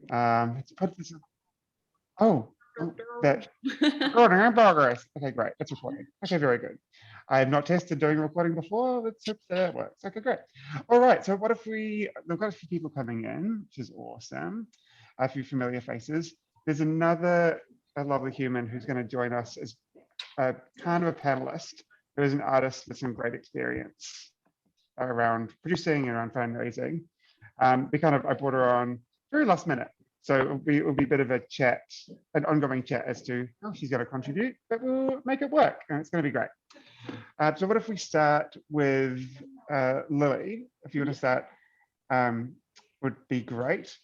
Let's put this. Oh, that recording in progress. Okay, great. It's recording. Okay, very good. I have not tested doing recording before. Let's hope that works. Okay, great. All right. So what if we've got a few people coming in, which is awesome. A few familiar faces. There's a lovely human who's going to join us as kind of a panelist, who is an artist with some great experience around producing and around fundraising. I brought her on very last minute. So it'll be a bit of a chat, an ongoing chat as to how she's going to contribute, but we'll make it work, and it's going to be great. So what if we start with Lily? If you want to start, would be great.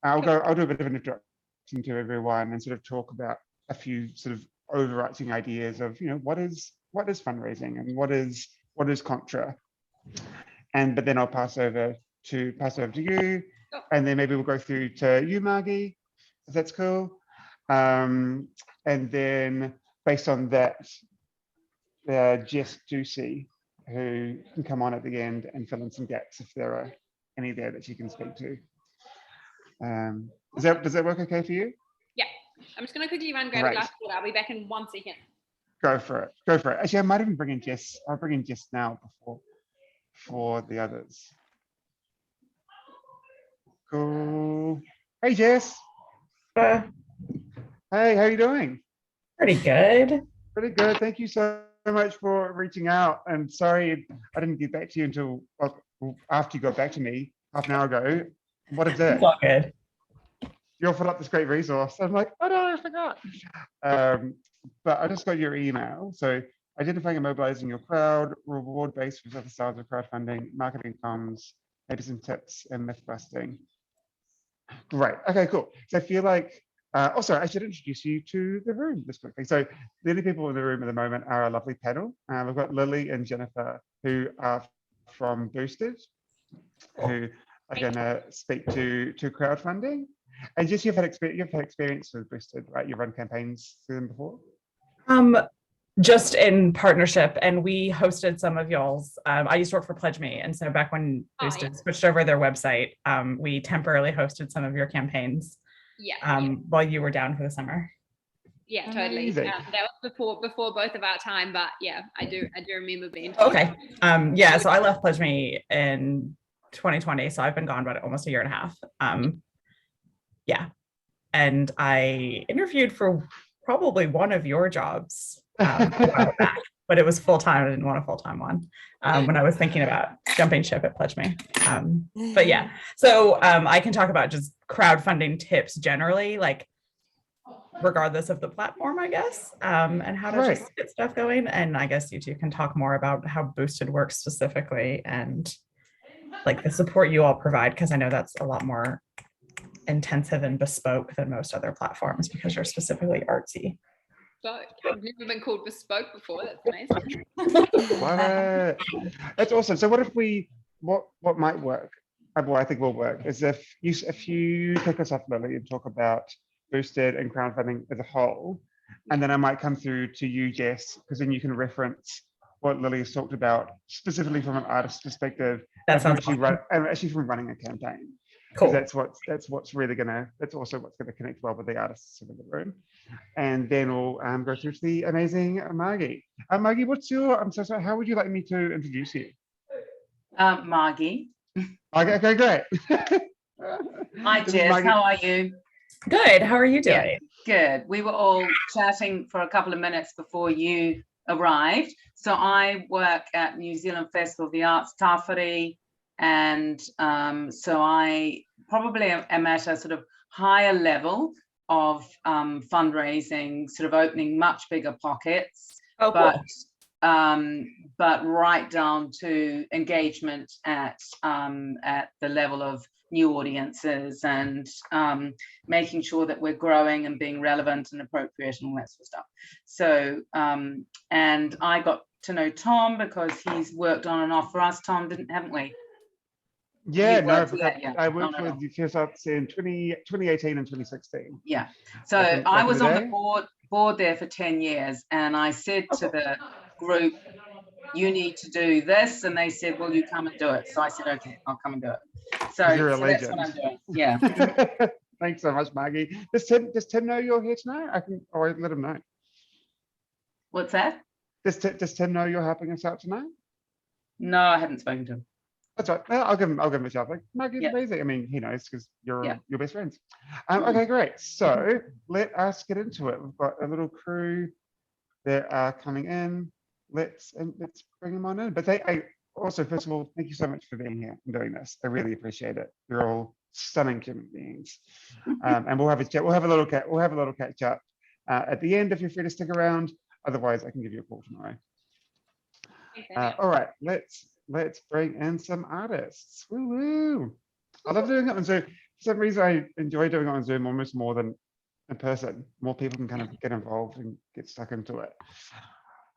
I'll do a bit of an introduction to everyone and sort of talk about a few sort of overarching ideas of, what is fundraising and what is Contra, but then I'll pass over to you. And then maybe we'll go through to you, Margie, if that's cool. And then based on that, Jess Ducey, who can come on at the end and fill in some gaps if there are any there that she can speak to. Does that work okay for you? Yeah, I'm just going to quickly run grab a glass of water. I'll be back in 1 second. Go for it. Actually, I might even bring in Jess. I'll bring in Jess now before the others. Cool. Hey, Jess. Hey, how are you doing? Pretty good. Pretty good. Thank you so much for reaching out. And sorry, I didn't get back to you until after you got back to me half an hour ago. What is that? It's all good. You offered up this great resource. I'm like, oh no, I forgot. But I just got your email. So identifying and mobilizing your crowd, reward base for other styles of crowdfunding, marketing comms, maybe some tips and myth busting. Great. Okay, cool. So I feel like, also, I should introduce you to the room this quickly. So the only people in the room at the moment are a lovely panel. We've got Lily and Jennifer, who are from Boosted, who are going to speak to crowdfunding. And Jess, you've had experience with Boosted, right? You've run campaigns through them before? Just in partnership, and we hosted some of y'all's. I used to work for Pledge Me, and so back when Boosted switched over their website, we temporarily hosted some of your campaigns. While you were down for the summer. Yeah, totally. That was before both of our time, but yeah, I do remember being. Okay. Yeah. So I left Pledge Me in 2020, so I've been gone about almost a year and a half. Yeah, and I interviewed for probably one of your jobs. A while back, but it was full-time. I didn't want a full-time one when I was thinking about jumping ship at Pledge Me. But yeah, so I can talk about just crowdfunding tips generally, like regardless of the platform, I guess, and how to just get stuff going. And I guess you two can talk more about how Boosted works specifically and like the support you all provide, because I know that's a lot more intensive and bespoke than most other platforms because you're specifically artsy. I've never been called bespoke before. That's amazing. That's awesome. So what might work? Well, I think will work is if you kick us off, Lily, and talk about Boosted and crowdfunding as a whole, and then I might come through to you, Jess, because then you can reference what Lily has talked about specifically from an artist's perspective. That sounds actually from running a campaign. Cool. That's also what's going to connect well with the artists in the room. And then we'll go through to the amazing Margie. Margie, I'm so sorry, how would you like me to introduce you? Margie. Okay, great. Hi, Jess, how are you? Good, how are you doing? Yeah, good. We were all chatting for a couple of minutes before you arrived. So I work at New Zealand Festival of the Arts, Tawhiri, and so I probably am at a sort of higher level of fundraising, sort of opening much bigger pockets, but right down to engagement at the level of new audiences and making sure that we're growing and being relevant and appropriate and all that sort of stuff. So and I got to know Tom because he's worked on and off for us. Tom, haven't we? Yeah, no, I worked with you first in 2018 and 2016. Yeah, so I was on the board there for 10 years, and I said to the group, you need to do this, and they said, well, you come and do it. So I said, okay, I'll come and do it. So, You're a legend. that's what I'm doing. Yeah. Thanks so much, Margie. Does Tim know you're here tonight? I can, or I let him know. What's that? Does Tim know you're helping us out tonight? No, I haven't spoken to him. That's right. Well, I'll give him a shout. Like, Maggie's Yeah. amazing. I mean, he knows because you're Yeah. your best friends. Okay, great. So let us get into it. We've got a little crew that are coming in. Let's bring them on in. But also, first of all, thank you so much for being here and doing this. I really appreciate it. You're all stunning human beings. And we'll have a chat. We'll have a little catch up at the end if you're free to stick around. Otherwise, I can give you a call tomorrow. All right, let's bring in some artists. Woo woo! I love doing it on Zoom. For some reason, I enjoy doing it on Zoom almost more than in person. More people can kind of get involved and get stuck into it.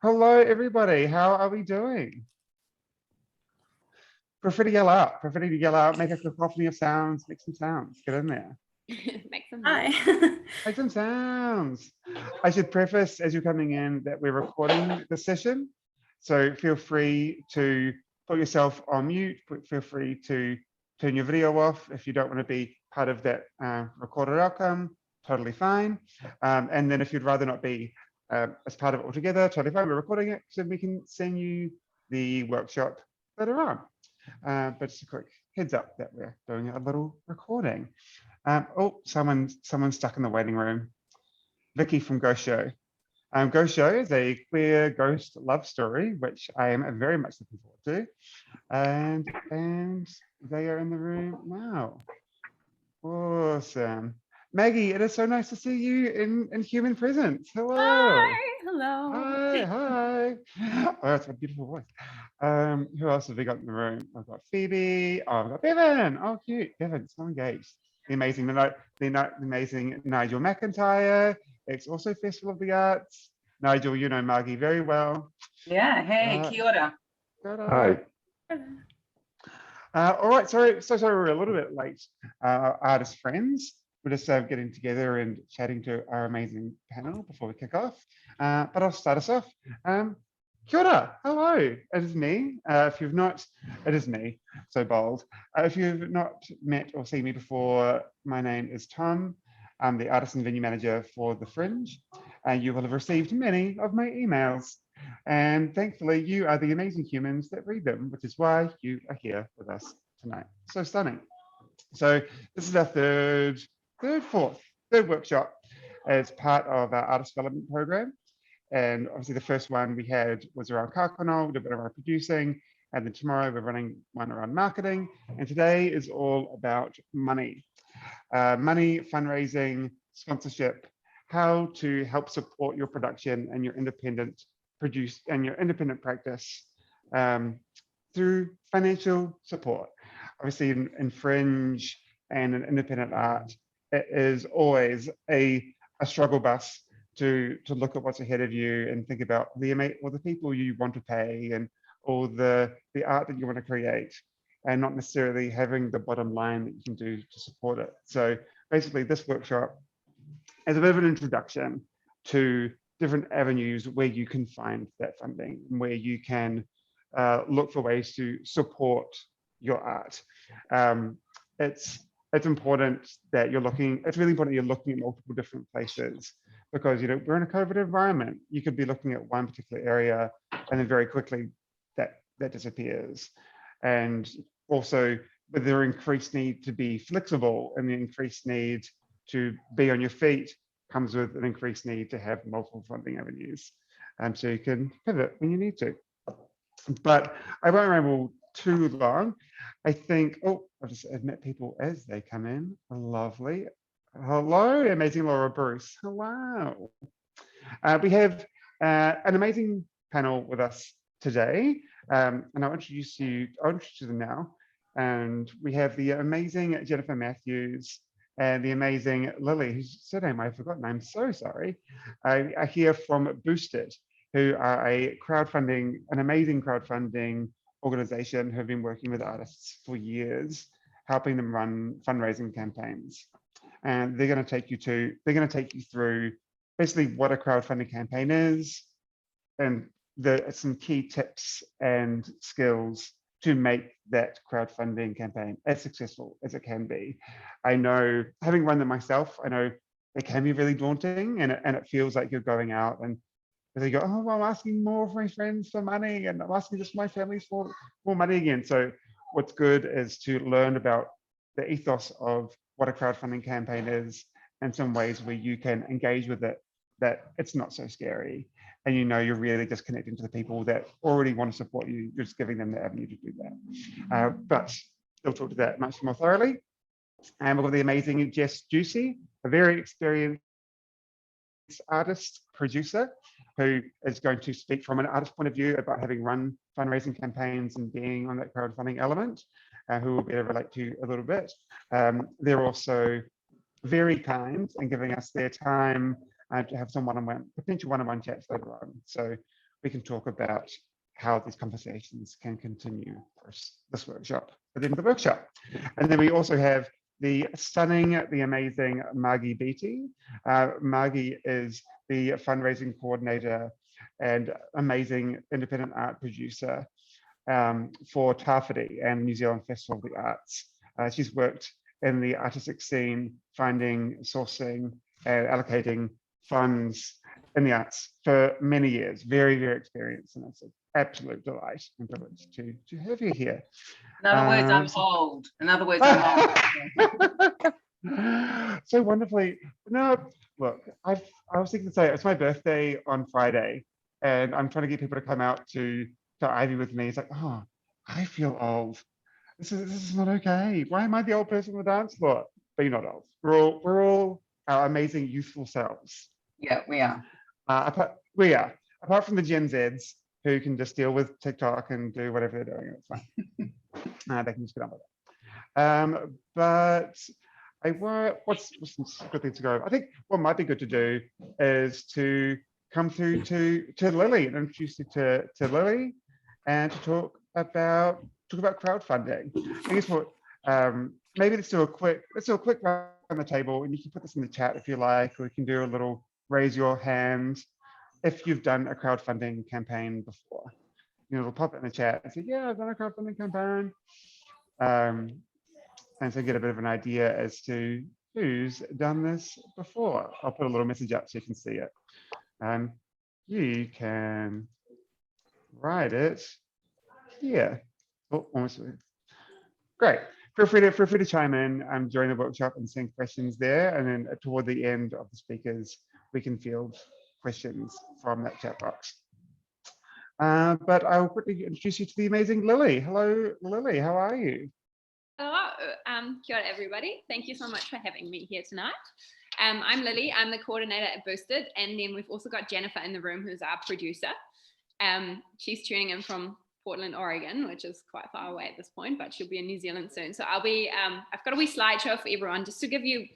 Hello, everybody. How are we doing? Feel free to yell out. Feel free to yell out. Make a cacophony of sounds. Make some sounds. Get in there. Make some Hi. Make some sounds. I should preface as you're coming in that we're recording the session. So feel free to put yourself on mute. Feel free to turn your video off if you don't want to be part of that recorded outcome. Totally fine. And then if you'd rather not be as part of it altogether, totally fine. We're recording it so we can send you the workshop later on. But just a quick heads up that we're doing a little recording. Oh, someone's stuck in the waiting room. Vicky from Ghost Show. Ghost Show is a queer ghost love story, which I am very much looking forward to. And they are in the room now. Awesome. Maggie, it is so nice to see you in human presence. Hello. Hi, hello. Hi. Oh, that's a beautiful voice. Who else have we got in the room? I've got Phoebe. Oh, I've got Bevan. Oh, cute. Bevan, so engaged. The amazing Nigel McIntyre. It's also Festival of the Arts. Nigel, you know Margie very well. Yeah, hey, kia ora. Hi. All right, so sorry we're a little bit late. Artist friends, we're just getting together and chatting to our amazing panel before we kick off. But I'll start us off. Kia ora, hello, it is me. If you've not, it is me, so bold. If you've not met or seen me before, my name is Tom. I'm the artist and venue manager for The Fringe, and you will have received many of my emails. And thankfully, you are the amazing humans that read them, which is why you are here with us tonight. So stunning. So this is our third workshop as part of our artist development program. And obviously the first one we had was around Kākano, a bit around producing, and then tomorrow we're running one around marketing. And today is all about money. Money, fundraising, sponsorship, how to help support your production and your independent practice through financial support. Obviously in Fringe and in independent art, it is always a struggle bus to look at what's ahead of you and think about the people you want to pay and all the art that you want to create, and not necessarily having the bottom line that you can do to support it. So basically this workshop is a bit of an introduction to different avenues where you can find that funding, where you can look for ways to support your art. It's important that you're looking, it's really important you're looking at multiple different places, because we're in a COVID environment. You could be looking at one particular area and then very quickly that disappears. And also with their increased need to be flexible and the increased need to be on your feet comes with an increased need to have multiple funding avenues. So you can pivot when you need to. But I won't ramble too long. I think, I'll just admit people as they come in. Lovely. Hello, amazing Laura Bruce. Hello. We have an amazing panel with us today. And I'll introduce them now. And we have the amazing Jennifer Matthews and the amazing Lily, whose surname I've forgotten. I'm so sorry. I hear from Boosted, who are an amazing crowdfunding organization who have been working with artists for years, helping them run fundraising campaigns. And they're going to take you through basically what a crowdfunding campaign is and some key tips and skills to make that crowdfunding campaign as successful as it can be. I know, having run them myself, I know it can be really daunting, and it feels like you're going out and they go, oh, well, I'm asking more of my friends for money, and I'm asking just my families for more money again. So what's good is to learn about the ethos of what a crowdfunding campaign is and some ways where you can engage with it, that it's not so scary. And you know, you're really just connecting to the people that already want to support you. You're just giving them the avenue to do that. But we'll talk to that much more thoroughly. And we've got the amazing Jess Ducey, a very experienced artist producer, who is going to speak from an artist point of view about having run fundraising campaigns and being on that crowdfunding element, who will be able to relate to a little bit. They're also very kind and giving us their time to have some potential one-on-one chats later on. So we can talk about how these conversations can continue for this workshop, at the end of the workshop. And then we also have the stunning, the amazing Margie Beattie. Margie is the fundraising coordinator and amazing independent art producer for Tawhiri and New Zealand Festival of the Arts. She's worked in the artistic scene, finding, sourcing, and allocating funds in the arts for many years. Very, very experienced, and it's an absolute delight and privilege to have you here. In other words, I'm old. In other words, I'm old. So wonderfully. No, look, I was thinking to say it's my birthday on Friday, and I'm trying to get people to come out to Ivy with me. It's like, oh, I feel old. This is not okay. Why am I the old person on the dance floor? But you're not old. We're all our amazing youthful selves. Yeah, we are. Apart from the Gen Zs who can just deal with TikTok and do whatever they're doing. It's fine. They can just get on with it. But what's a good thing to go? I think what might be good to do is to come through to Lily and introduce you to Lily, and to talk about crowdfunding. I guess what maybe let's do a quick round on the table, and you can put this in the chat if you like, or we can do a little raise your hand if you've done a crowdfunding campaign before. You know, it'll pop it in the chat and say, yeah, I've done a crowdfunding campaign. And so get a bit of an idea as to who's done this before. I'll put a little message up so you can see it. You can write it here. Oh, almost. Great. Feel free to chime in during the workshop and send questions there. And then toward the end of the speakers, we can field questions from that chat box. But I'll quickly introduce you to the amazing Lily. Hello, Lily. How are you? Hello, kia ora everybody. Thank you so much for having me here tonight. I'm Lily. I'm the coordinator at Boosted, and then we've also got Jennifer in the room, who's our producer. She's tuning in from Portland, Oregon, which is quite far away at this point, but she'll be in New Zealand soon. So I'll be, I've got a wee slideshow for everyone just to give you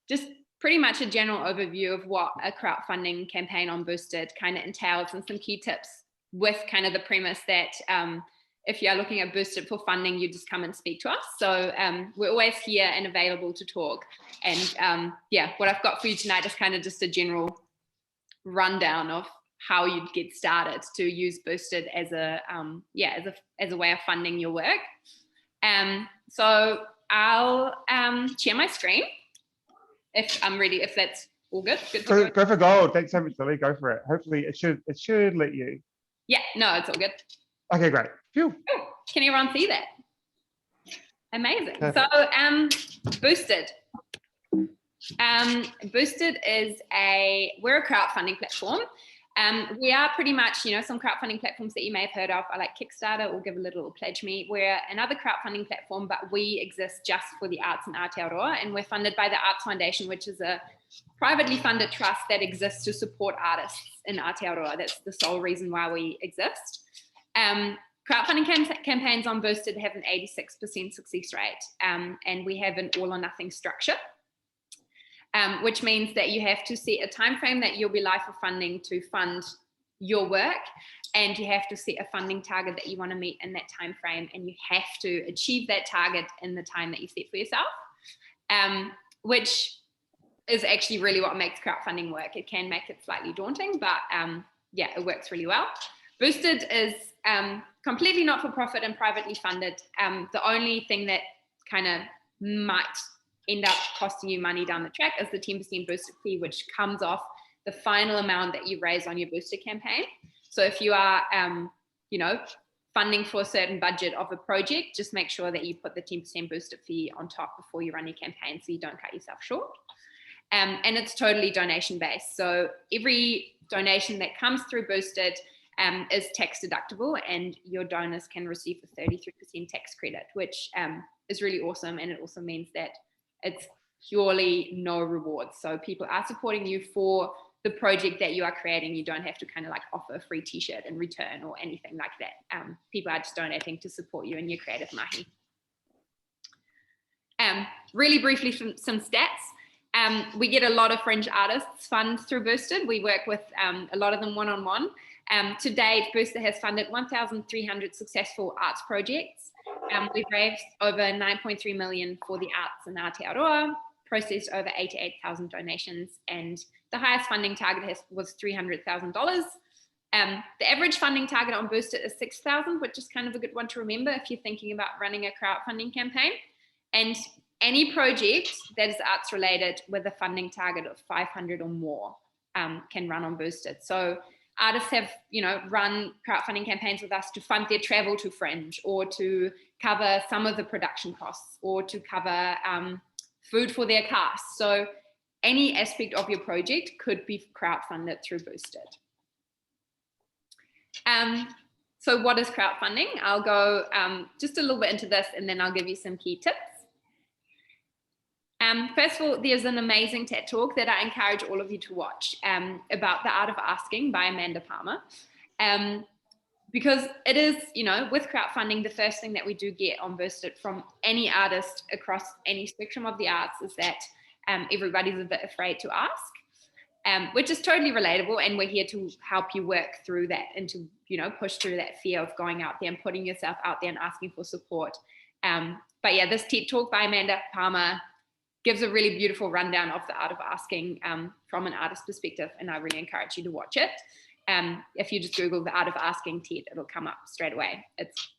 just pretty much a general overview of what a crowdfunding campaign on Boosted kind of entails, and some key tips, with kind of the premise that if you're looking at Boosted for funding, you just come and speak to us. So we're always here and available to talk. And yeah, what I've got for you tonight is kind of just a general rundown of how you'd get started to use Boosted as a as a way of funding your work. So I'll share my screen if I'm ready, if that's all good. Go for gold. Thanks so much, Lily. Go for it. Hopefully it should let you. Yeah, no, it's all good. Okay, great. Phew. Can everyone see that? Amazing. Perfect. So Boosted. Boosted is we're a crowdfunding platform. We are pretty much, you know, some crowdfunding platforms that you may have heard of are like Kickstarter or Give a Little or Pledge Me. We're another crowdfunding platform, but we exist just for the arts in Aotearoa, and we're funded by the Arts Foundation, which is a privately funded trust that exists to support artists in Aotearoa. That's the sole reason why we exist. Crowdfunding campaigns on Boosted have an 86% success rate, and we have an all or nothing structure. Which means that you have to set a time frame that you'll be live for funding to fund your work, and you have to set a funding target that you want to meet in that time frame, and you have to achieve that target in the time that you set for yourself, which is actually really what makes crowdfunding work. It can make it slightly daunting, but yeah, it works really well. Boosted is completely not-for-profit and privately funded. The only thing that kind of might end up costing you money down the track is the 10% booster fee, which comes off the final amount that you raise on your booster campaign. So if you are, funding for a certain budget of a project, just make sure that you put the 10% booster fee on top before you run your campaign so you don't cut yourself short. And it's totally donation based. So every donation that comes through Boosted is tax deductible, and your donors can receive a 33% tax credit, which is really awesome. And it also means that it's purely no rewards. So people are supporting you for the project that you are creating. You don't have to kind of like offer a free t-shirt in return or anything like that. People are just donating to support you in your creative mahi. Really briefly, some stats. We get a lot of fringe artists fund through Boosted. We work with a lot of them one-on-one. To date, Boosted has funded 1,300 successful arts projects. We've raised over 9.3 million for the arts in Aotearoa, processed over 88,000 donations, and the highest funding target was $300,000. The average funding target on Boosted is 6,000, which is kind of a good one to remember if you're thinking about running a crowdfunding campaign. And any project that is arts related with a funding target of 500 or more can run on Boosted. So artists have, run crowdfunding campaigns with us to fund their travel to Fringe, or to cover some of the production costs, or to cover food for their cast. So any aspect of your project could be crowdfunded through Boosted. So what is crowdfunding? I'll go just a little bit into this, and then I'll give you some key tips. First of all, there's an amazing TED Talk that I encourage all of you to watch about the art of asking by Amanda Palmer. Because it is, with crowdfunding, the first thing that we do get on Boosted from any artist across any spectrum of the arts is that everybody's a bit afraid to ask, which is totally relatable. And we're here to help you work through that and to, push through that fear of going out there and putting yourself out there and asking for support. But yeah, this TED Talk by Amanda Palmer gives a really beautiful rundown of the art of asking from an artist perspective, and I really encourage you to watch it. If you just Google the art of asking TED, it'll come up straight away. It's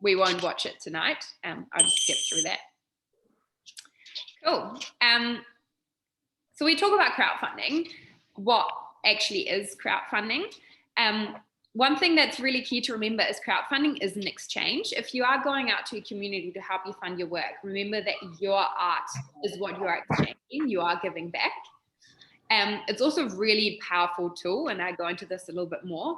we won't watch it tonight. I'll just skip through that. Cool. So we talk about crowdfunding. What actually is crowdfunding? One thing that's really key to remember is crowdfunding is an exchange. If you are going out to a community to help you fund your work, remember that your art is what you are exchanging. You are giving back. It's also a really powerful tool, and I go into this a little bit more.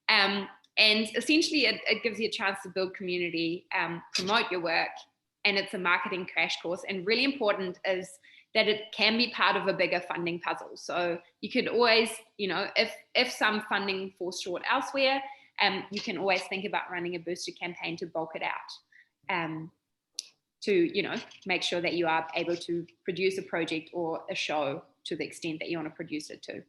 And essentially, it gives you a chance to build community, promote your work, and it's a marketing crash course. And really important is that it can be part of a bigger funding puzzle. So you could always, if some funding falls short elsewhere, you can always think about running a booster campaign to bulk it out, to make sure that you are able to produce a project or a show to the extent that you want to produce it to.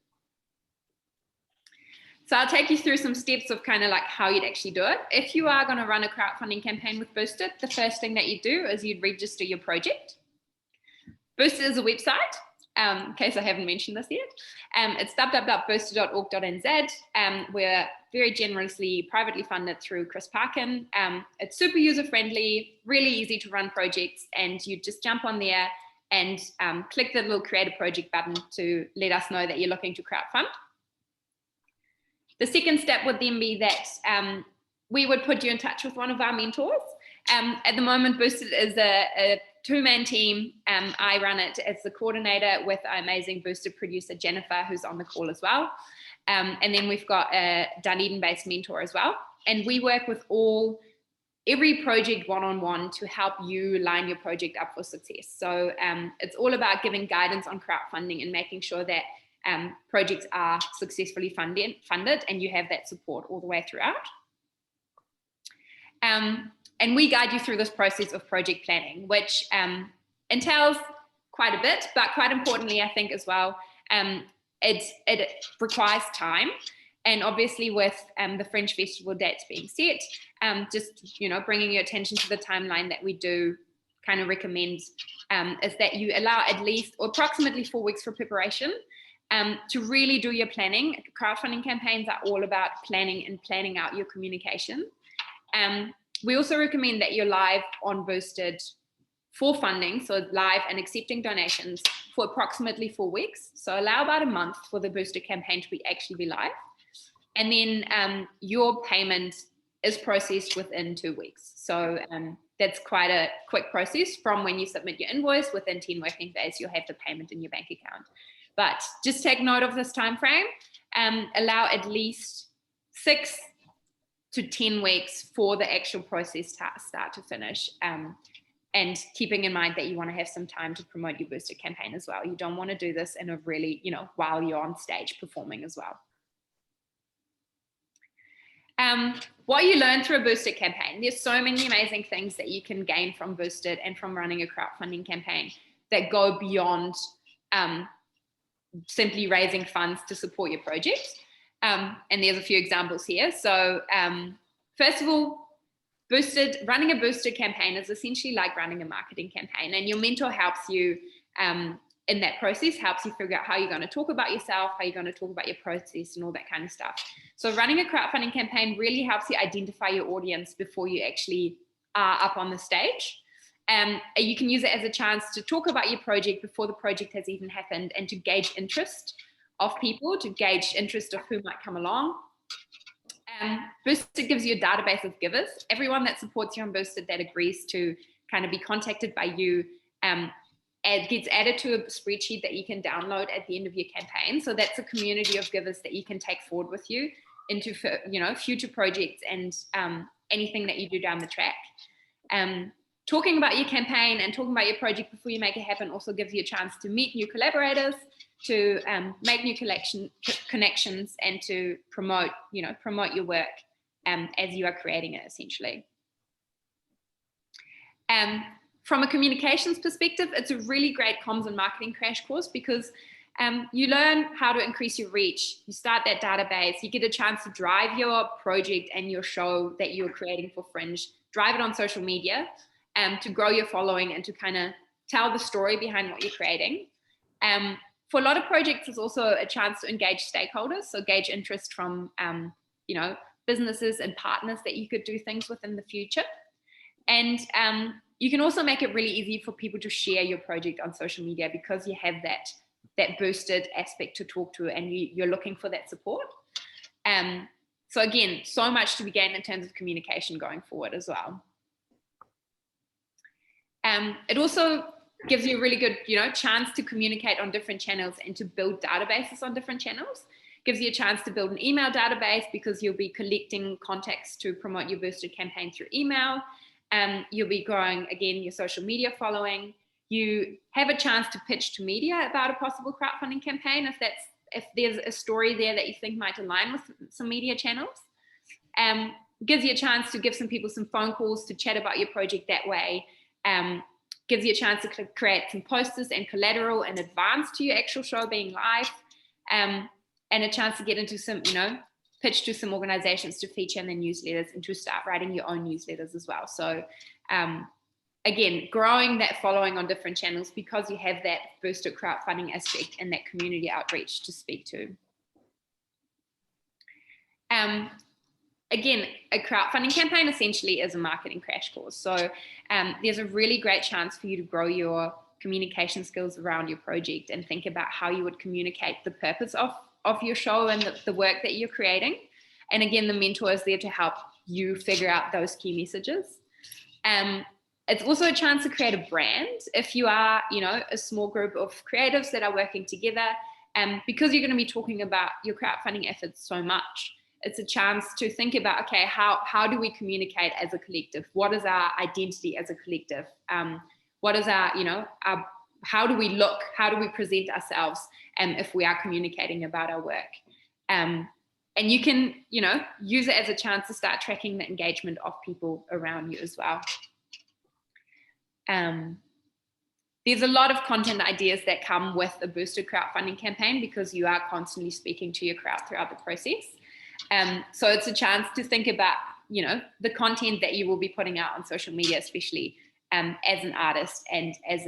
So I'll take you through some steps of kind of like how you'd actually do it. If you are going to run a crowdfunding campaign with Boosted, the first thing that you do is you'd register your project. Boosted is a website, in case I haven't mentioned this yet. It's www.boosted.org.nz. We're very generously privately funded through Chris Parkin. It's super user-friendly, really easy to run projects, and you just jump on there and click the little create a project button to let us know that you're looking to crowdfund. The second step would then be that we would put you in touch with one of our mentors. At the moment, Boosted is a two-man team. I run it as the coordinator with our amazing Boosted producer, Jennifer, who's on the call as well. And then we've got a Dunedin-based mentor as well. And we work with every project one-on-one to help you line your project up for success. So it's all about giving guidance on crowdfunding and making sure that projects are successfully funded and you have that support all the way throughout. And we guide you through this process of project planning, which entails quite a bit, but quite importantly, I think as well, it requires time. And obviously with the Fringe Festival dates being set, just, bringing your attention to the timeline that we do kind of recommend is that you allow at least or approximately 4 weeks for preparation. To really do your planning. Crowdfunding campaigns are all about planning and planning out your communication. We also recommend that you're live on Boosted for funding, so live and accepting donations for approximately 4 weeks. So allow about a month for the Boosted campaign to actually be live. And then your payment is processed within 2 weeks. So that's quite a quick process. From when you submit your invoice, within 10 working days, you'll have the payment in your bank account. But just take note of this time frame. Allow at least 6 to 10 weeks for the actual process to start to finish. And keeping in mind that you want to have some time to promote your Boosted campaign as well. You don't want to do this in a really, while you're on stage performing as well. What you learn through a Boosted campaign, there's so many amazing things that you can gain from Boosted and from running a crowdfunding campaign that go beyond simply raising funds to support your project. And there's a few examples here. So first of all, running a Boosted campaign is essentially like running a marketing campaign, and your mentor helps you in that process, helps you figure out how you're going to talk about yourself, how you're going to talk about your process and all that kind of stuff. So running a crowdfunding campaign really helps you identify your audience before you actually are up on the stage. You can use it as a chance to talk about your project before the project has even happened, and to gauge interest of people, to gauge interest of who might come along. Boosted gives you a database of givers. Everyone that supports you on Boosted that agrees to kind of be contacted by you gets added to a spreadsheet that you can download at the end of your campaign. So that's a community of givers that you can take forward with you into future projects and anything that you do down the track. Talking about your campaign and talking about your project before you make it happen also gives you a chance to meet new collaborators, to make new connections, and to promote your work as you are creating it, essentially. From a communications perspective, it's a really great comms and marketing crash course, because you learn how to increase your reach. You start that database, you get a chance to drive your project and your show that you're creating for Fringe, drive it on social media, to grow your following and to kind of tell the story behind what you're creating. For a lot of projects, it's also a chance to engage stakeholders, so gauge interest from businesses and partners that you could do things with in the future. And you can also make it really easy for people to share your project on social media, because you have that Boosted aspect to talk to, and you're looking for that support. So again, so much to be gained in terms of communication going forward as well. It also gives you a really good, chance to communicate on different channels and to build databases on different channels. Gives you a chance to build an email database, because you'll be collecting contacts to promote your Boosted campaign through email. You'll be growing, again, your social media following. You have a chance to pitch to media about a possible crowdfunding campaign if there's a story there that you think might align with some media channels. Gives you a chance to give some people some phone calls to chat about your project that way. Gives you a chance to create some posters and collateral in advance to your actual show being live, and a chance to get into some, pitch to some organizations to feature in their newsletters, and to start writing your own newsletters as well. So again, growing that following on different channels, because you have that Boosted crowdfunding aspect and that community outreach to speak to. Again, a crowdfunding campaign essentially is a marketing crash course. So there's a really great chance for you to grow your communication skills around your project, and think about how you would communicate the purpose of your show and the work that you're creating. And again, the mentor is there to help you figure out those key messages. It's also a chance to create a brand if you are, a small group of creatives that are working together, because you're going to be talking about your crowdfunding efforts so much. It's a chance to think about, okay, how do we communicate as a collective? What is our identity as a collective? What is our, how do we look? How do we present ourselves if we are communicating about our work? And you can, use it as a chance to start tracking the engagement of people around you as well. There's a lot of content ideas that come with a Boosted crowdfunding campaign, because you are constantly speaking to your crowd throughout the process. So it's a chance to think about, the content that you will be putting out on social media, especially as an artist and as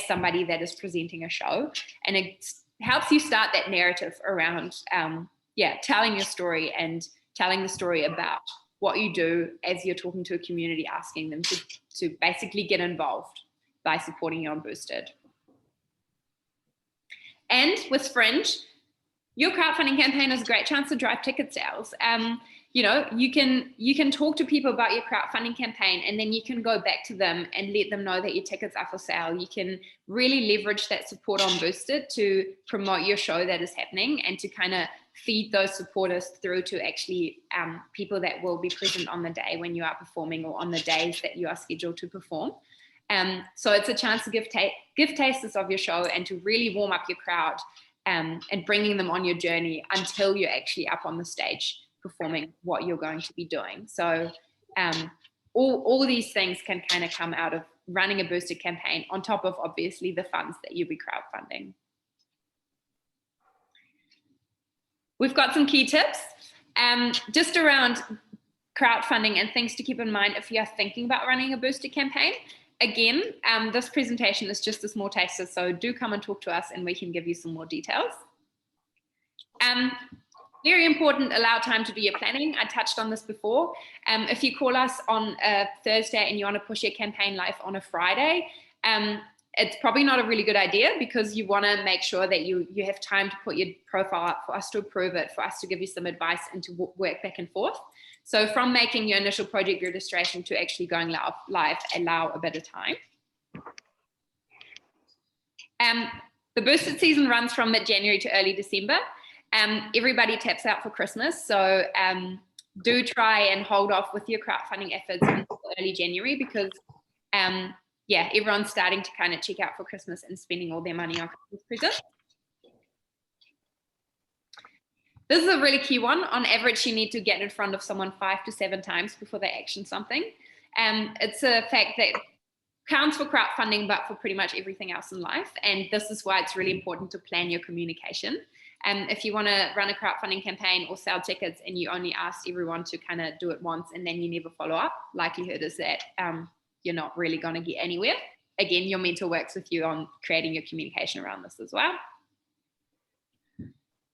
somebody that is presenting a show. And it helps you start that narrative around, telling your story and telling the story about what you do as you're talking to a community, asking them to basically get involved by supporting you on Boosted. And with Fringe, your crowdfunding campaign is a great chance to drive ticket sales. You know, you can talk to people about your crowdfunding campaign, and then you can go back to them and let them know that your tickets are for sale. You can really leverage that support on Boosted to promote your show that is happening, and to kind of feed those supporters through to actually people that will be present on the day when you are performing, or on the days that you are scheduled to perform. So it's a chance to give tasters of your show and to really warm up your crowd, and bringing them on your journey until you're actually up on the stage performing what you're going to be doing. So all these things can kind of come out of running a Boosted campaign, on top of obviously the funds that you'll be crowdfunding. We've got some key tips just around crowdfunding and things to keep in mind if you're thinking about running a Boosted campaign. Again, this presentation is just a small taster, so do come and talk to us and we can give you some more details. Very important, allow time to do your planning. I touched on this before. If you call us on a Thursday and you want to push your campaign live on a Friday, it's probably not a really good idea, because you want to make sure that you have time to put your profile up, for us to approve it, for us to give you some advice, and to work back and forth. So from making your initial project registration to actually going live, allow a bit of time. The Boosted season runs from mid-January to early December. Everybody taps out for Christmas, so do try and hold off with your crowdfunding efforts until early January, because everyone's starting to kind of check out for Christmas and spending all their money on Christmas presents. This is a really key one. On average, you need to get in front of someone 5 to 7 times before they action something. It's a fact that counts for crowdfunding, but for pretty much everything else in life. And this is why it's really important to plan your communication. If you want to run a crowdfunding campaign or sell tickets and you only ask everyone to kind of do it once and then you never follow up, likelihood is that you're not really going to get anywhere. Again, your mentor works with you on creating your communication around this as well.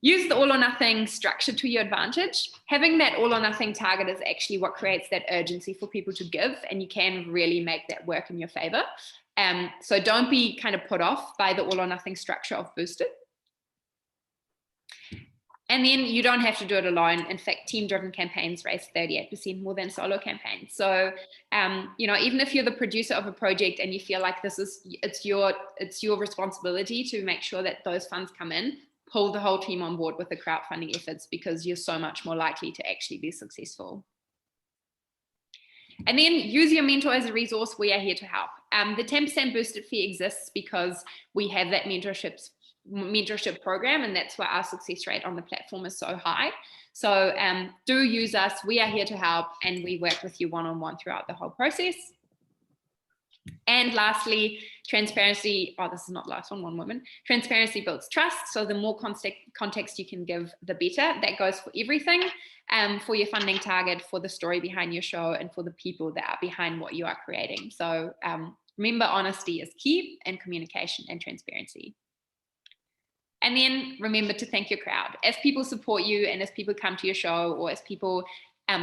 Use the all or nothing structure to your advantage. Having that all or nothing target is actually what creates that urgency for people to give, and you can really make that work in your favor. So don't be kind of put off by the all or nothing structure of Boosted. And then you don't have to do it alone. In fact, team-driven campaigns raise 38% more than solo campaigns. So, even if you're the producer of a project and you feel like it's your responsibility to make sure that those funds come in, pull the whole team on board with the crowdfunding efforts, because you're so much more likely to actually be successful. And then use your mentor as a resource. We are here to help. The 10% Boosted fee exists because we have that mentorship program, and that's why our success rate on the platform is so high. So do use us. We are here to help, and we work with you one-on-one throughout the whole process. And lastly, transparency. Oh, this is not the last one moment. Transparency builds trust. So the more context you can give, the better. That goes for everything, for your funding target, for the story behind your show, and for the people that are behind what you are creating. So remember, honesty is key, and communication and transparency. And then remember to thank your crowd. As people support you, and as people come to your show, or as people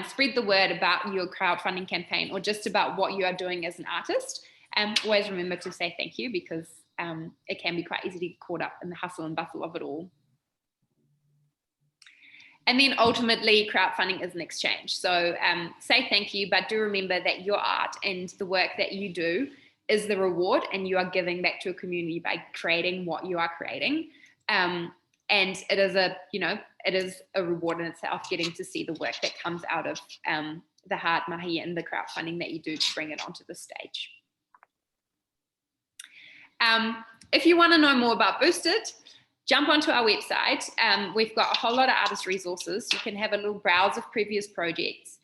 spread the word about your crowdfunding campaign, or just about what you are doing as an artist, always remember to say thank you, because it can be quite easy to get caught up in the hustle and bustle of it all. And then ultimately, crowdfunding is an exchange. So say thank you, but do remember that your art and the work that you do is the reward, and you are giving back to a community by creating what you are creating. And it is a reward in itself, getting to see the work that comes out of the hard mahi and the crowdfunding that you do to bring it onto the stage. If you want to know more about Boosted, jump onto our website. We've got a whole lot of artist resources. You can have a little browse of previous projects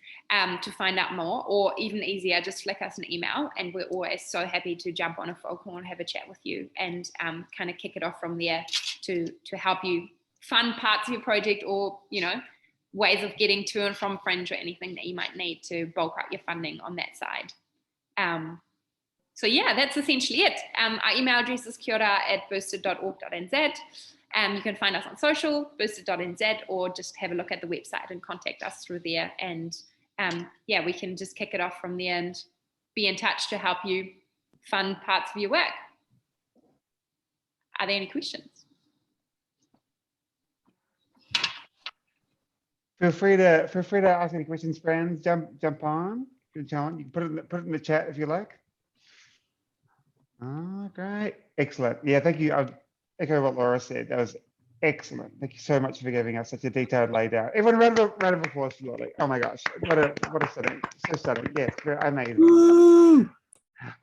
to find out more, or even easier, just flick us an email, and we're always so happy to jump on a phone call and have a chat with you, and kind of kick it off from there to help you fund parts of your project, or ways of getting to and from Fringe, or anything that you might need to bulk up your funding on that side. So yeah, that's essentially it. Our email address is kiora@boosted.org.nz. You can find us on social, boosted.nz, or just have a look at the website and contact us through there. And yeah, we can just kick it off from there and be in touch to help you fund parts of your work. Are there any questions? Feel free to ask any questions, friends. Jump on. Good challenge. You can put it in the chat if you like. Oh, great. Excellent. Yeah, thank you. I'll echo what Laura said. That was excellent. Thank you so much for giving us such a detailed laydown. Everyone, round of applause for Lolly. Oh my gosh, what a stunning, so stunning. Yes, amazing. Woo!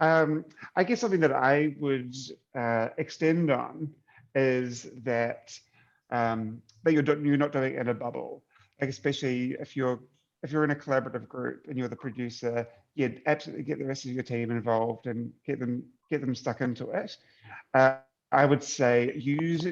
I guess something that I would extend on is that that you're not doing it in a bubble. Like, especially if you're in a collaborative group and you're the producer, yeah, absolutely get the rest of your team involved and get them stuck into it. I would say use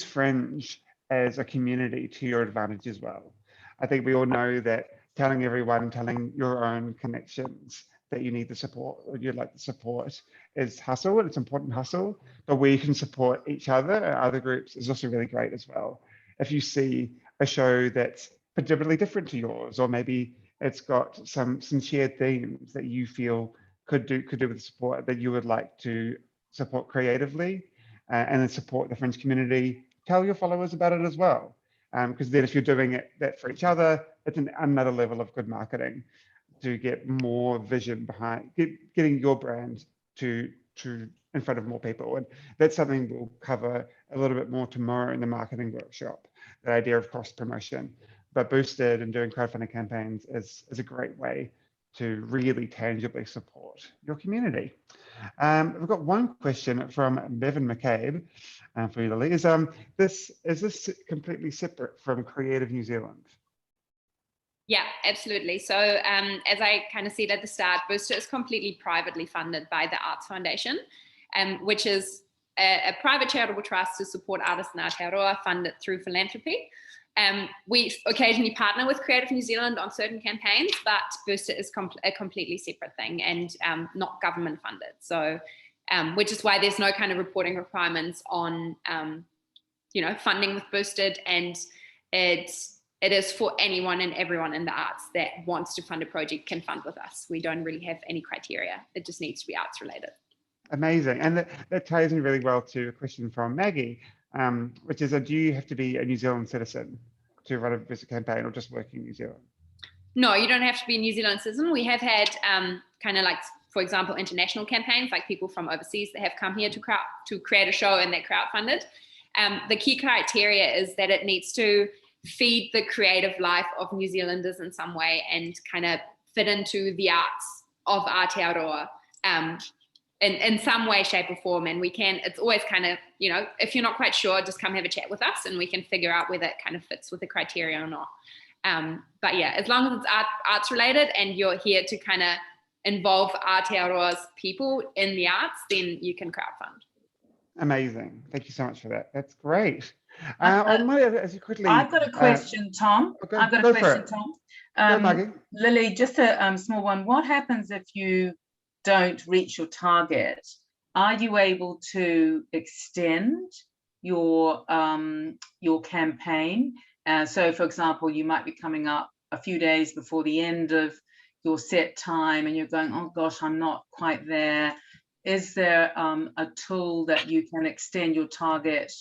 Fringe as a community to your advantage as well. I think we all know that telling your own connections that you need the support or you'd like the support is hustle, and it's important hustle, but where you can support each other and other groups is also really great as well. If you see a show that's particularly different to yours, or maybe it's got some shared themes that you feel could do with support that you would like to support creatively, and then support the Fringe community, tell your followers about it as well. Because then if you're doing that for each other, it's another level of good marketing to get more vision behind, getting your brand to in front of more people. And that's something we'll cover a little bit more tomorrow in the marketing workshop, the idea of cross promotion. But Boosted and doing crowdfunding campaigns is a great way to really tangibly support your community. We've got one question from Bevan McCabe for you, Lily. Is this completely separate from Creative New Zealand? Yeah, absolutely. So as I kind of said at the start, Booster is completely privately funded by the Arts Foundation, which is a private charitable trust to support artists in Aotearoa, funded through philanthropy. We occasionally partner with Creative New Zealand on certain campaigns, but Booster is a completely separate thing and not government funded. So, which is why there's no kind of reporting requirements on, funding with Boosted, and it is for anyone and everyone in the arts that wants to fund a project can fund with us. We don't really have any criteria. It just needs to be arts related. Amazing. And that ties in really well to a question from Maggie, which is, do you have to be a New Zealand citizen to run a Boosted campaign, or just work in New Zealand? No, you don't have to be a New Zealand citizen. We have had kind of like, for example, international campaigns, like people from overseas that have come here to create a show and they're crowdfunded. The key criteria is that it needs to feed the creative life of New Zealanders in some way and kind of fit into the arts of Aotearoa in some way, shape or form. And it's always kind of, if you're not quite sure, just come have a chat with us and we can figure out whether it kind of fits with the criteria or not. But yeah, as long as it's arts related and you're here to kind of involve Aotearoa's people in the arts, then you can crowdfund. Amazing. Thank you so much for that. That's great. I've got a question, Tom. I've got a question, Tom. Lily, just a small one. What happens if you don't reach your target? Are you able to extend your campaign? So, for example, you might be coming up a few days before the end of your set time, and you're going, "Oh gosh, I'm not quite there." Is there a tool that you can extend your target?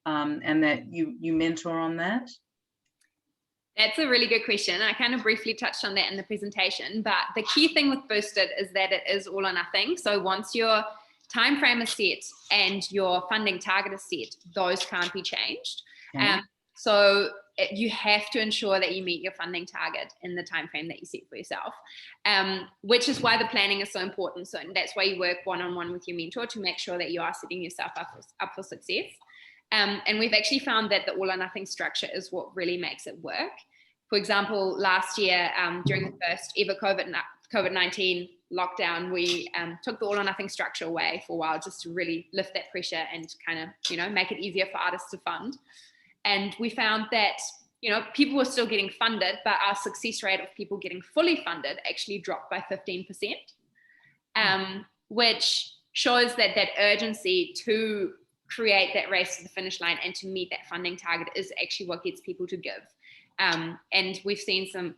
And that you mentor on that? That's a really good question. I kind of briefly touched on that in the presentation, but the key thing with Boosted is that it is all or nothing. So once your time frame is set and your funding target is set, those can't be changed. Okay. So you have to ensure that you meet your funding target in the time frame that you set for yourself, which is why the planning is so important. So that's why you work one-on-one with your mentor to make sure that you are setting yourself up for success. And we've actually found that the all or nothing structure is what really makes it work. For example, last year, during the first ever COVID-19 lockdown, we took the all or nothing structure away for a while, just to really lift that pressure and kind of, make it easier for artists to fund. And we found that, people were still getting funded, but our success rate of people getting fully funded actually dropped by 15%, which shows that urgency to create that race to the finish line and to meet that funding target is actually what gets people to give. And we've seen some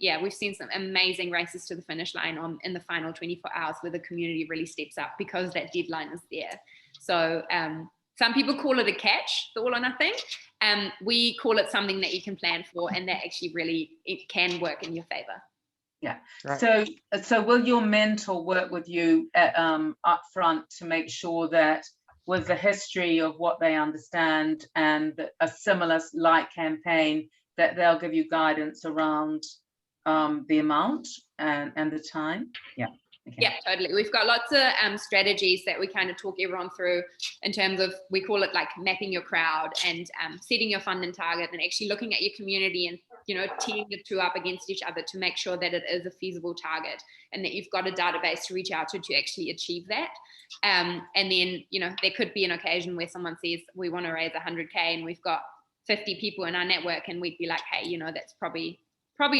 amazing races to the finish line in the final 24 hours where the community really steps up because that deadline is there. So some people call it a catch, the all or nothing. We call it something that you can plan for, and that actually really, it can work in your favor. Yeah. Right. So will your mentor work with you up front to make sure that with the history of what they understand and a similar like campaign, that they'll give you guidance around the amount and the time? Yeah. Okay. Yeah, totally. We've got lots of strategies that we kind of talk everyone through in terms of, we call it like mapping your crowd and setting your funding target and actually looking at your community and, teeing the two up against each other to make sure that it is a feasible target and that you've got a database to reach out to actually achieve that. And then, there could be an occasion where someone says, we want to raise 100K and we've got 50 people in our network, and we'd be like, hey, that's probably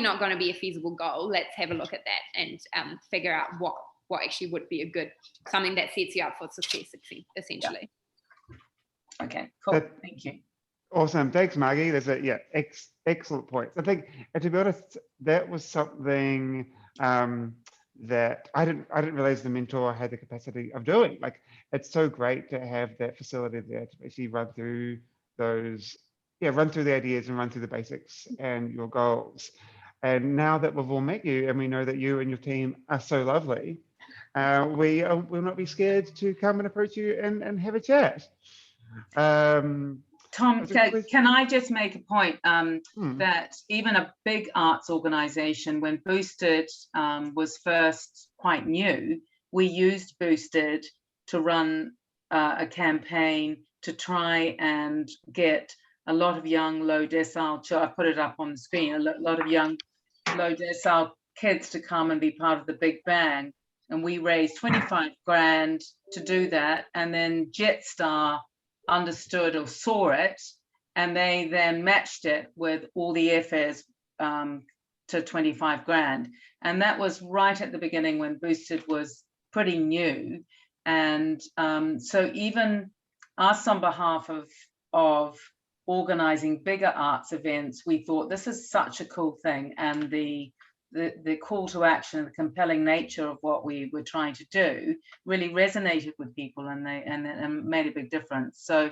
not going to be a feasible goal. Let's have a look at that and figure out what actually would be something that sets you up for success, essentially. Yeah. Okay, cool. That, thank you. Awesome. Thanks, Margie. There's excellent points. I think, and to be honest, that was something that I didn't realize the mentor had the capacity of doing. Like, it's so great to have that facility there to actually run through the ideas and run through the basics and your goals. And now that we've all met you and we know that you and your team are so lovely, we will not be scared to come and approach you and have a chat. Tom, can I just make a point that even a big arts organization, when Boosted was first quite new, we used Boosted to run a campaign to try and get a lot of young low decile, I put it up on the screen, a lot of young low decile kids to come and be part of the Big Bang. And we raised 25 grand to do that. And then Jetstar understood or saw it, and they then matched it with all the airfares to 25 grand. And that was right at the beginning when Boosted was pretty new. And so even us on behalf of organizing bigger arts events, we thought this is such a cool thing, and the call to action and the compelling nature of what we were trying to do really resonated with people, and made a big difference. So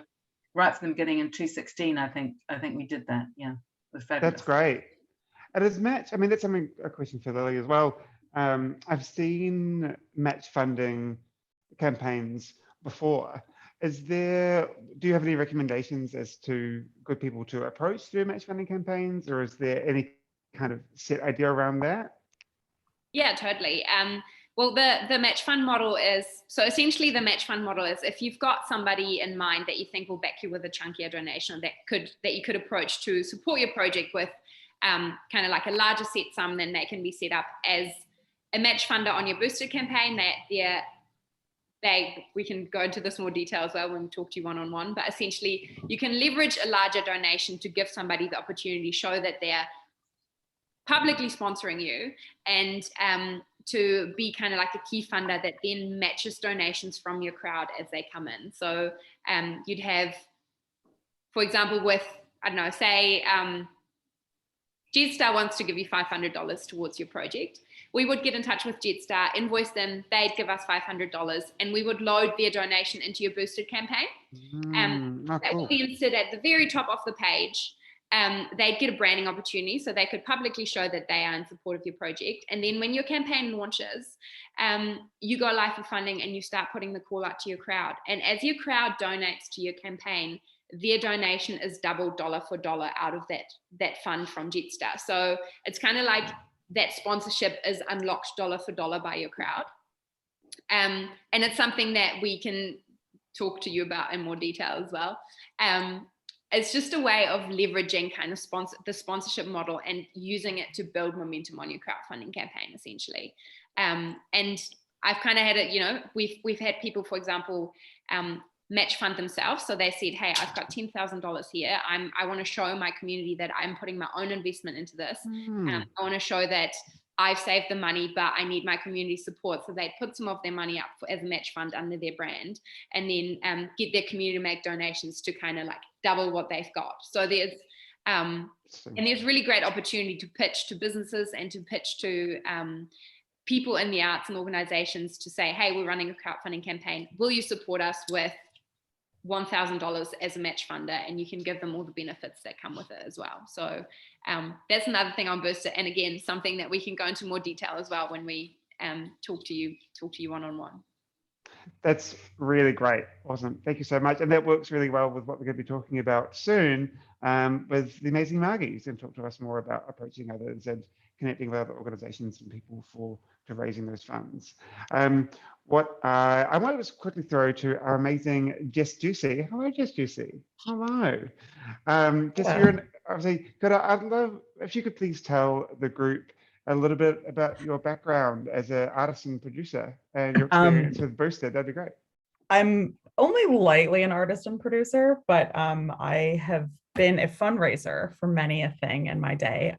right from the beginning in 2016, I think we did that. Yeah, it was fabulous. That's great. And as match, I mean, that's a question for Lily as well. I've seen match funding campaigns before. Do you have any recommendations as to good people to approach through match funding campaigns, or is there any kind of set idea around that? Yeah, totally. Well, the match fund model is, so essentially the match fund model is, if you've got somebody in mind that you think will back you with a chunkier donation that you could approach to support your project with kind of like a larger set sum, then that can be set up as a match funder on your Boosted campaign. We can go into this more detail as well when we talk to you one-on-one, but essentially you can leverage a larger donation to give somebody the opportunity, show that they're publicly sponsoring you, and to be kind of like a key funder that then matches donations from your crowd as they come in. So you'd have, for example, with, I don't know, say Jetstar wants to give you $500 towards your project. We would get in touch with Jetstar, invoice them, they'd give us $500, and we would load their donation into your Boosted campaign. That would then sit at the very top of the page. They'd get a branding opportunity, so they could publicly show that they are in support of your project. And then when your campaign launches, you go live for funding and you start putting the call out to your crowd. And as your crowd donates to your campaign, their donation is double dollar for dollar out of that fund from Jetstar. So it's kind of like that sponsorship is unlocked dollar for dollar by your crowd. And it's something that we can talk to you about in more detail as well. It's just a way of leveraging kind of the sponsorship model and using it to build momentum on your crowdfunding campaign, essentially. And I've kind of had it, we've had people, for example, match fund themselves. So they said, hey, I've got $10,000 here. I want to show my community that I'm putting my own investment into this. I want to show that I've saved the money, but I need my community support. So they'd put some of their money up as a match fund under their brand, and then get their community to make donations to kind of like double what they've got. So there's and there's really great opportunity to pitch to businesses and to pitch to people in the arts and organizations to say, hey, we're running a crowdfunding campaign. Will you support us with $1,000 as a match funder? And you can give them all the benefits that come with it as well. So that's another thing on Boosted. And again, something that we can go into more detail as well when we talk to you one-on-one. That's really great. Awesome. Thank you so much. And that works really well with what we're going to be talking about soon with the amazing Margie. She's going to talk to us more about approaching others and connecting with other organizations and people to raising those funds. What I want to just quickly throw to our amazing Jess Ducey. Hello, Jess Ducey. Hello. Jess, you're obviously, I'd love if you could please tell the group a little bit about your background as an artist and producer and your experience with Boosted. That'd be great. I'm only lightly an artist and producer, but I have been a fundraiser for many a thing in my day.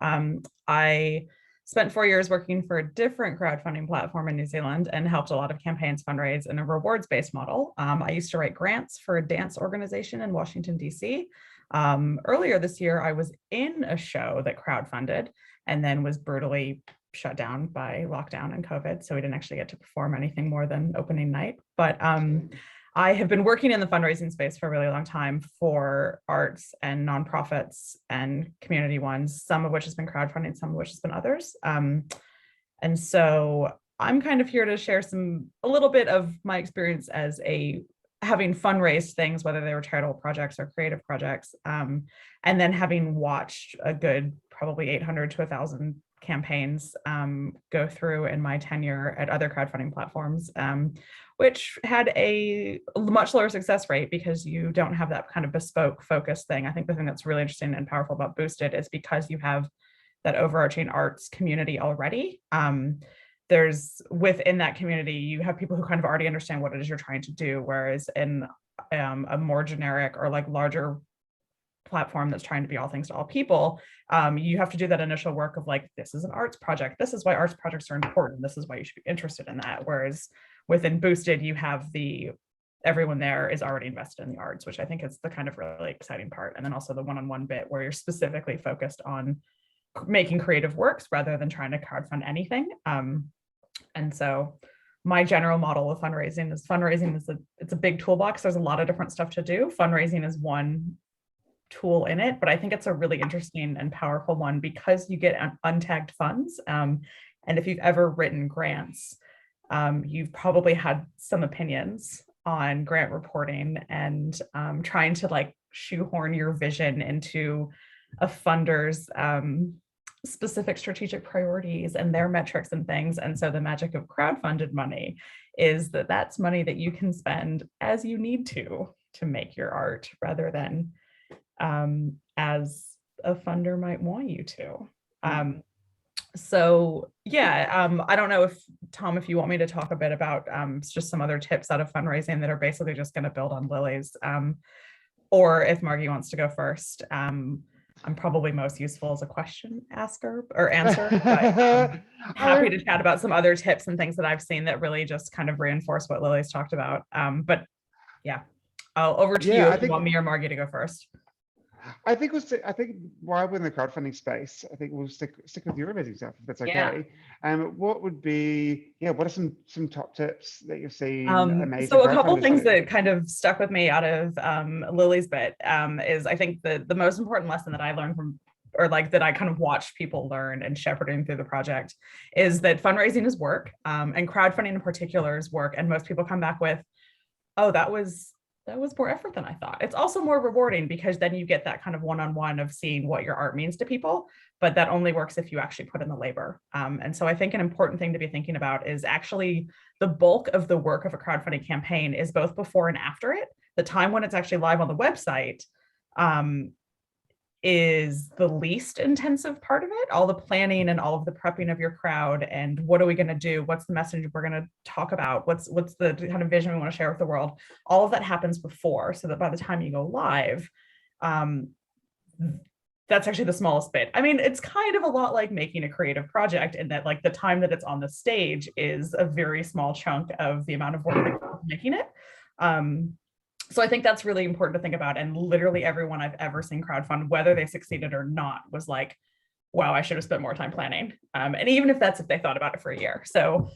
I spent 4 years working for a different crowdfunding platform in New Zealand and helped a lot of campaigns fundraise in a rewards-based model. I used to write grants for a dance organization in Washington, DC. Earlier this year, I was in a show that crowdfunded and then was brutally shut down by lockdown and COVID. So we didn't actually get to perform anything more than opening night. But I have been working in the fundraising space for a really long time for arts and nonprofits and community ones, some of which has been crowdfunding, some of which has been others. And so I'm kind of here to share a little bit of my experience as having fundraised things, whether they were charitable projects or creative projects, and then having watched a good probably 800 to 1,000 campaigns go through in my tenure at other crowdfunding platforms, which had a much lower success rate because you don't have that kind of bespoke focus thing. I think the thing that's really interesting and powerful about Boosted is because you have that overarching arts community already. There's within that community, you have people who kind of already understand what it is you're trying to do, whereas in a more generic or like larger platform that's trying to be all things to all people, you have to do that initial work of like, this is an arts project. This is why arts projects are important. This is why you should be interested in that. Whereas within Boosted, you have everyone there is already invested in the arts, which I think is the kind of really exciting part. And then also the one-on-one bit where you're specifically focused on making creative works rather than trying to crowdfund anything. And so my general model of fundraising is it's a big toolbox. There's a lot of different stuff to do. Fundraising is one tool in it, but I think it's a really interesting and powerful one because you get untagged funds. And if you've ever written grants, you've probably had some opinions on grant reporting and trying to like shoehorn your vision into a funder's specific strategic priorities and their metrics and things. And so the magic of crowdfunded money is that that's money that you can spend as you need to make your art rather than as a funder might want you to. So yeah, I don't know if Tom, if you want me to talk a bit about just some other tips out of fundraising that are basically just going to build on Lily's, or if Margie wants to go first. I'm probably most useful as a question asker or answer, but happy to chat about some other tips and things that I've seen that really just kind of reinforce what Lily's talked about. But yeah, over to you if you want me or Margie to go first. I think while we're in the crowdfunding space, I think we'll stick with your amazing stuff if that's okay. What would be, what are some top tips that you've seen amazing? So a couple things that kind of stuck with me out of Lily's bit is I think the most important lesson that I learned from, or like that I kind of watched people learn and shepherding through the project, is that fundraising is work, and crowdfunding in particular is work. And most people come back with, oh, that was more effort than I thought. It's also more rewarding because then you get that kind of one-on-one of seeing what your art means to people, but that only works if you actually put in the labor. And so I think an important thing to be thinking about is actually the bulk of the work of a crowdfunding campaign is both before and after it. The time when it's actually live on the website is the least intensive part of it, all the planning and all of the prepping of your crowd and what are we going to do, what's the message we're going to talk about, what's the kind of vision we want to share with the world. All of that happens before, so that by the time you go live, that's actually the smallest bit. I mean, it's kind of a lot like making a creative project in that like the time that it's on the stage is a very small chunk of the amount of work that goes into making it. So I think that's really important to think about. And literally everyone I've ever seen crowdfund, whether they succeeded or not, was like, wow, I should have spent more time planning. And even if they thought about it for a year. So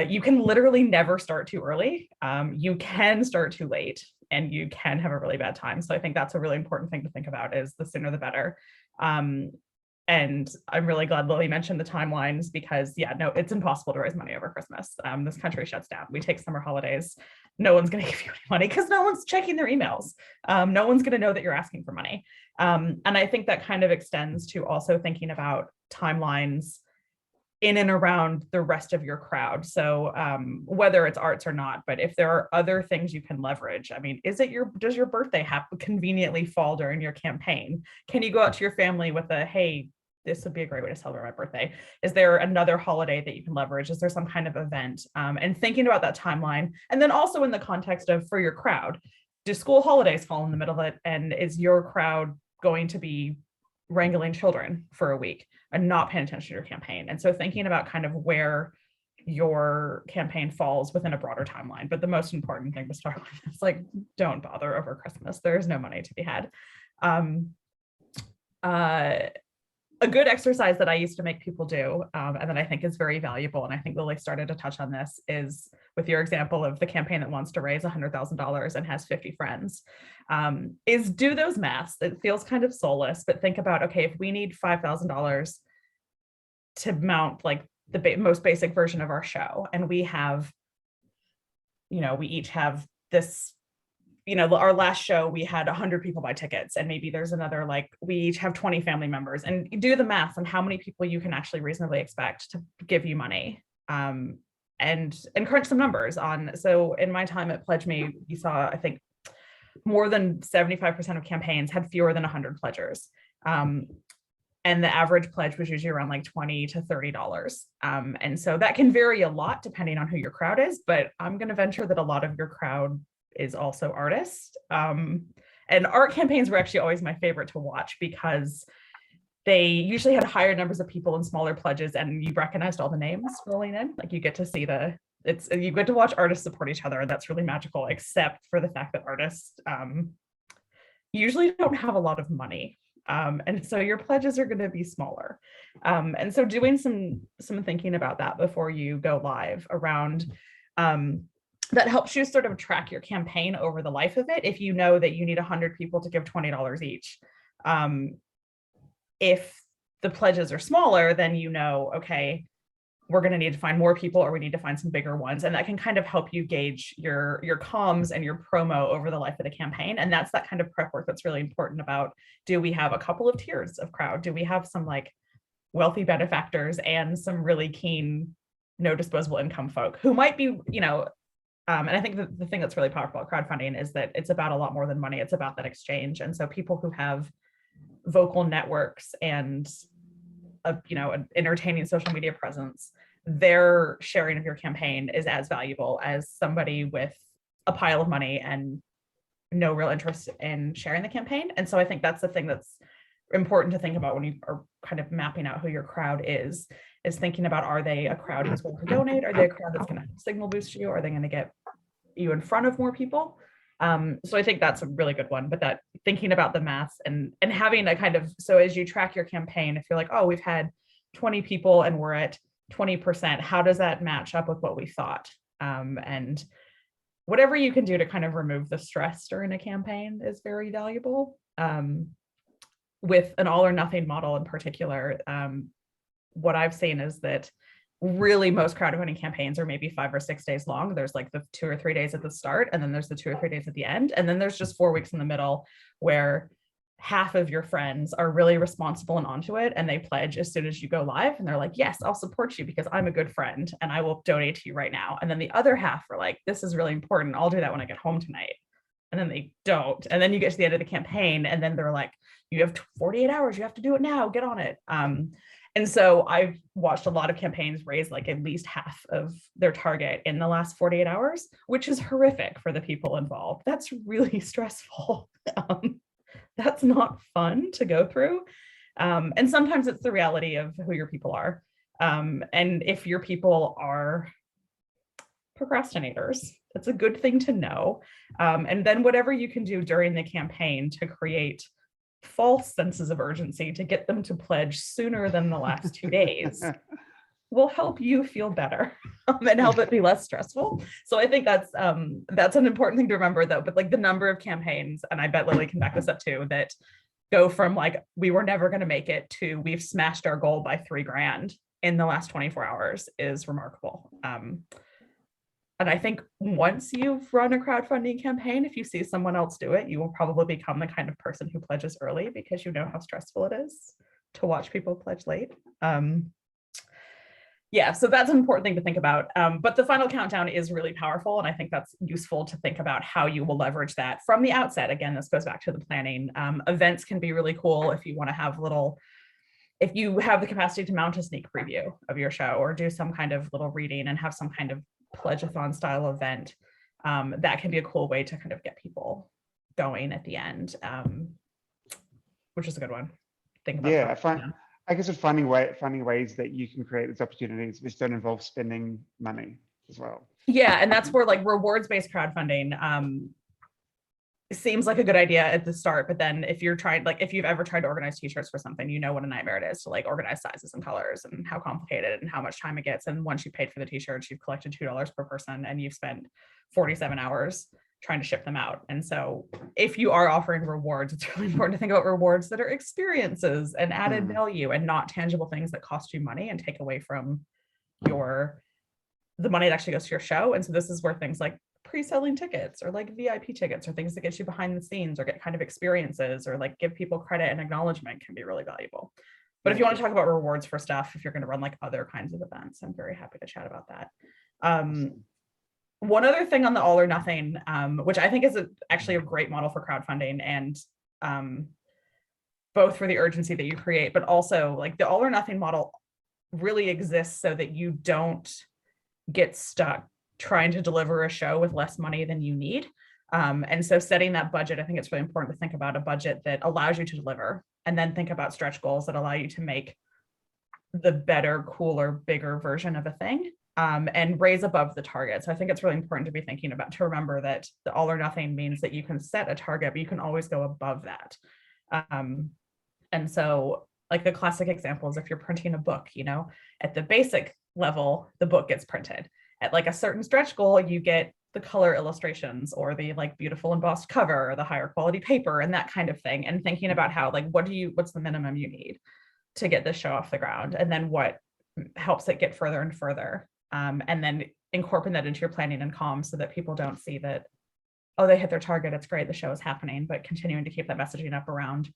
you can literally never start too early. You can start too late and you can have a really bad time. So I think that's a really important thing to think about, is the sooner the better. And I'm really glad Lily mentioned the timelines, because yeah, no, it's impossible to raise money over Christmas. This country shuts down. We take summer holidays. No one's going to give you any money because no one's checking their emails. No one's going to know that you're asking for money. And I think that kind of extends to also thinking about timelines in and around the rest of your crowd. So whether it's arts or not, but if there are other things you can leverage, I mean, does your birthday conveniently fall during your campaign? Can you go out to your family with a, hey, this would be a great way to celebrate my birthday? Is there another holiday that you can leverage? Is there some kind of event? And thinking about that timeline. And then also in the context of, for your crowd, do school holidays fall in the middle of it? And is your crowd going to be wrangling children for a week and not paying attention to your campaign? And so thinking about kind of where your campaign falls within a broader timeline. But the most important thing to start with is like, don't bother over Christmas. There's no money to be had. A good exercise that I used to make people do, and that I think is very valuable, and I think Lily started to touch on this, is with your example of the campaign that wants to raise $100,000 and has 50 friends, is do those maths. It feels kind of soulless, but think about, okay, if we need $5,000 to mount like the most basic version of our show, and we have, we each have this, our last show, we had 100 people buy tickets, and maybe there's another, like we each have 20 family members, and you do the math on how many people you can actually reasonably expect to give you money, and crunch some numbers on. So in my time at Pledge Me, you saw, I think more than 75% of campaigns had fewer than 100 pledgers. And the average pledge was usually around like $20 to $30. And so that can vary a lot depending on who your crowd is, but I'm going to venture that a lot of your crowd is also artists. And art campaigns were actually always my favorite to watch, because they usually had higher numbers of people and smaller pledges, and you recognized all the names rolling in. Like you get to see you get to watch artists support each other, and that's really magical, except for the fact that artists usually don't have a lot of money. And so your pledges are going to be smaller. And so doing some thinking about that before you go live around that helps you sort of track your campaign over the life of it. If you know that you need 100 people to give $20 each, if the pledges are smaller, then okay, we're going to need to find more people, or we need to find some bigger ones. And that can kind of help you gauge your comms and your promo over the life of the campaign. And that's that kind of prep work that's really important about, do we have a couple of tiers of crowd? Do we have some like wealthy benefactors and some really keen, no disposable income folk who might be, and I think the thing that's really powerful about crowdfunding is that it's about a lot more than money. It's about that exchange. And so people who have vocal networks and an entertaining social media presence, their sharing of your campaign is as valuable as somebody with a pile of money and no real interest in sharing the campaign. And so I think that's the thing that's important to think about when you are kind of mapping out who your crowd is thinking about, are they a crowd who's going to donate? Are they a crowd that's going to signal boost you? Are they going to get you in front of more people? So I think that's a really good one, but that thinking about the maths and having a kind of, so as you track your campaign, if you're like, oh, we've had 20 people and we're at 20%, how does that match up with what we thought? And whatever you can do to kind of remove the stress during a campaign is very valuable. With an all or nothing model in particular, what I've seen is that really most crowdfunding campaigns are maybe 5 or 6 days long. There's like the 2 or 3 days at the start, and then there's the 2 or 3 days at the end. And then there's just 4 weeks in the middle where half of your friends are really responsible and onto it, and they pledge as soon as you go live. And they're like, yes, I'll support you because I'm a good friend and I will donate to you right now. And then the other half are like, this is really important. I'll do that when I get home tonight. And then they don't. And then you get to the end of the campaign and then they're like, you have 48 hours, you have to do it now, get on it. And so I've watched a lot of campaigns raise like at least half of their target in the last 48 hours, which is horrific for the people involved. That's really stressful. that's not fun to go through. And sometimes it's the reality of who your people are. And if your people are procrastinators, it's a good thing to know. And then whatever you can do during the campaign to create false senses of urgency to get them to pledge sooner than the last 2 days will help you feel better and help it be less stressful. So I think that's an important thing to remember, though. But like the number of campaigns, and I bet Lily can back this up too, that go from like we were never going to make it to we've smashed our goal by $3,000 in the last 24 hours is remarkable. And I think once you've run a crowdfunding campaign, if you see someone else do it, you will probably become the kind of person who pledges early because you know how stressful it is to watch people pledge late. Yeah, so that's an important thing to think about. But the final countdown is really powerful. And I think that's useful to think about how you will leverage that from the outset. Again, this goes back to the planning. Events can be really cool if you want to have if you have the capacity to mount a sneak preview of your show or do some kind of little reading and have some kind of pledge-a-thon style event, that can be a cool way to kind of get people going at the end, which is a good one. Think about yeah, I guess it's finding ways that you can create these opportunities which don't involve spending money as well. Yeah, and that's where like rewards-based crowdfunding seems like a good idea at the start, but then if you've ever tried to organize t-shirts for something, you know what a nightmare it is to like organize sizes and colors and how complicated and how much time it gets. And once you paid for the t-shirts, you've collected $2 per person and you've spent 47 hours trying to ship them out. And so if you are offering rewards, it's really important to think about rewards that are experiences and added value and not tangible things that cost you money and take away from the money that actually goes to your show. And so this is where things like pre-selling tickets or like VIP tickets or things that get you behind the scenes or get kind of experiences or like give people credit and acknowledgement can be really valuable. But if you want to talk about rewards for stuff, if you're going to run like other kinds of events, I'm very happy to chat about that. One other thing on the all or nothing, which I think is actually a great model for crowdfunding and both for the urgency that you create, but also like the all or nothing model really exists so that you don't get stuck trying to deliver a show with less money than you need. And so setting that budget, I think it's really important to think about a budget that allows you to deliver and then think about stretch goals that allow you to make the better, cooler, bigger version of a thing and raise above the target. So I think it's really important to be thinking about, to remember that the all or nothing means that you can set a target, but you can always go above that. And so like the classic example is if you're printing a book, at the basic level, the book gets printed. At like a certain stretch goal, you get the color illustrations or the like beautiful embossed cover or the higher quality paper and that kind of thing. And thinking about how like, what's the minimum you need to get this show off the ground? And then what helps it get further and further. And then incorporate that into your planning and comms so that people don't see that, oh, they hit their target, it's great, the show is happening, but continuing to keep that messaging up around,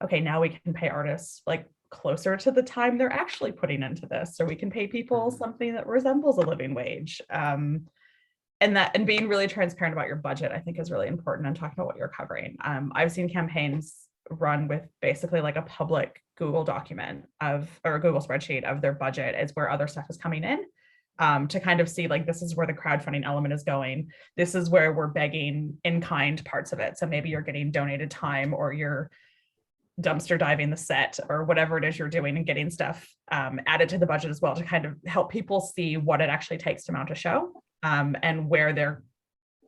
okay, now we can pay artists like closer to the time they're actually putting into this, so we can pay people something that resembles a living wage. And being really transparent about your budget, I think, is really important and talking about what you're covering. I've seen campaigns run with basically like a public Google document or a Google spreadsheet of their budget is where other stuff is coming in, to kind of see like, this is where the crowdfunding element is going. This is where we're begging in-kind parts of it. So maybe you're getting donated time or you're dumpster diving the set or whatever it is you're doing and getting stuff added to the budget as well to kind of help people see what it actually takes to mount a show and where their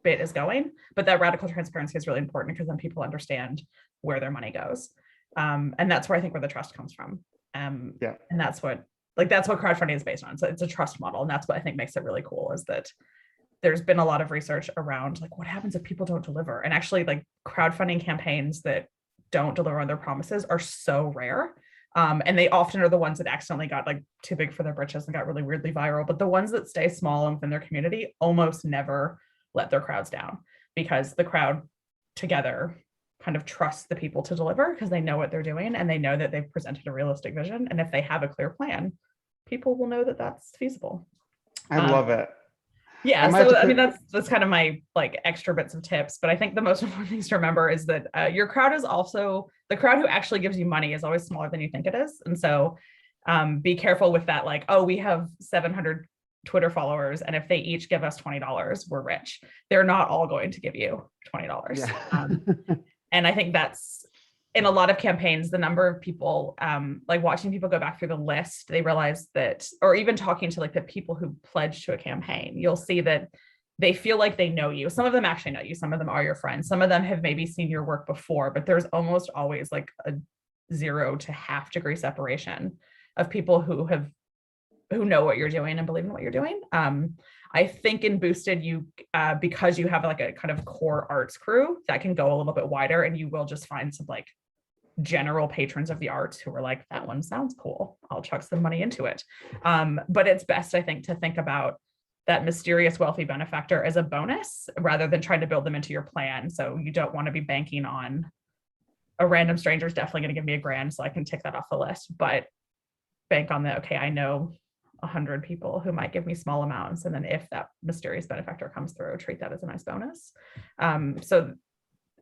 bit is going. But that radical transparency is really important because then people understand where their money goes. And that's where I think where the trust comes from. And that's what crowdfunding is based on. So it's a trust model. And that's what I think makes it really cool, is that there's been a lot of research around like what happens if people don't deliver. And actually like crowdfunding campaigns that don't deliver on their promises are so rare. And they often are the ones that accidentally got like too big for their britches and got really weirdly viral. But the ones that stay small and within their community almost never let their crowds down, because the crowd together kind of trusts the people to deliver because they know what they're doing and they know that they've presented a realistic vision. And if they have a clear plan, people will know that that's feasible. I love it. Yeah, so I mean, that's kind of my like extra bits of tips, but I think the most important things to remember is that your crowd is also, the crowd who actually gives you money is always smaller than you think it is. And so be careful with that, like, oh, we have 700 Twitter followers, and if they each give us $20, we're rich. They're not all going to give you $20. Yeah. And I think that's in a lot of campaigns, the number of people, like watching people go back through the list, they realize that, or even talking to like the people who pledged to a campaign, you'll see that they feel like they know you. Some of them actually know you. Some of them are your friends. Some of them have maybe seen your work before, but there's almost always like a 0 to ½ degree separation of people who know what you're doing and believe in what you're doing. I think in Boosted, you because you have like a kind of core arts crew that can go a little bit wider, and you will just find some like general patrons of the arts who are like, that one sounds cool, I'll chuck some money into it. But it's best, I think, to think about that mysterious wealthy benefactor as a bonus rather than trying to build them into your plan. So you don't want to be banking on a random stranger is definitely going to give me $1,000, so I can tick that off the list, but bank on the, okay, I know 100 people who might give me small amounts, and then if that mysterious benefactor comes through, treat that as a nice bonus. So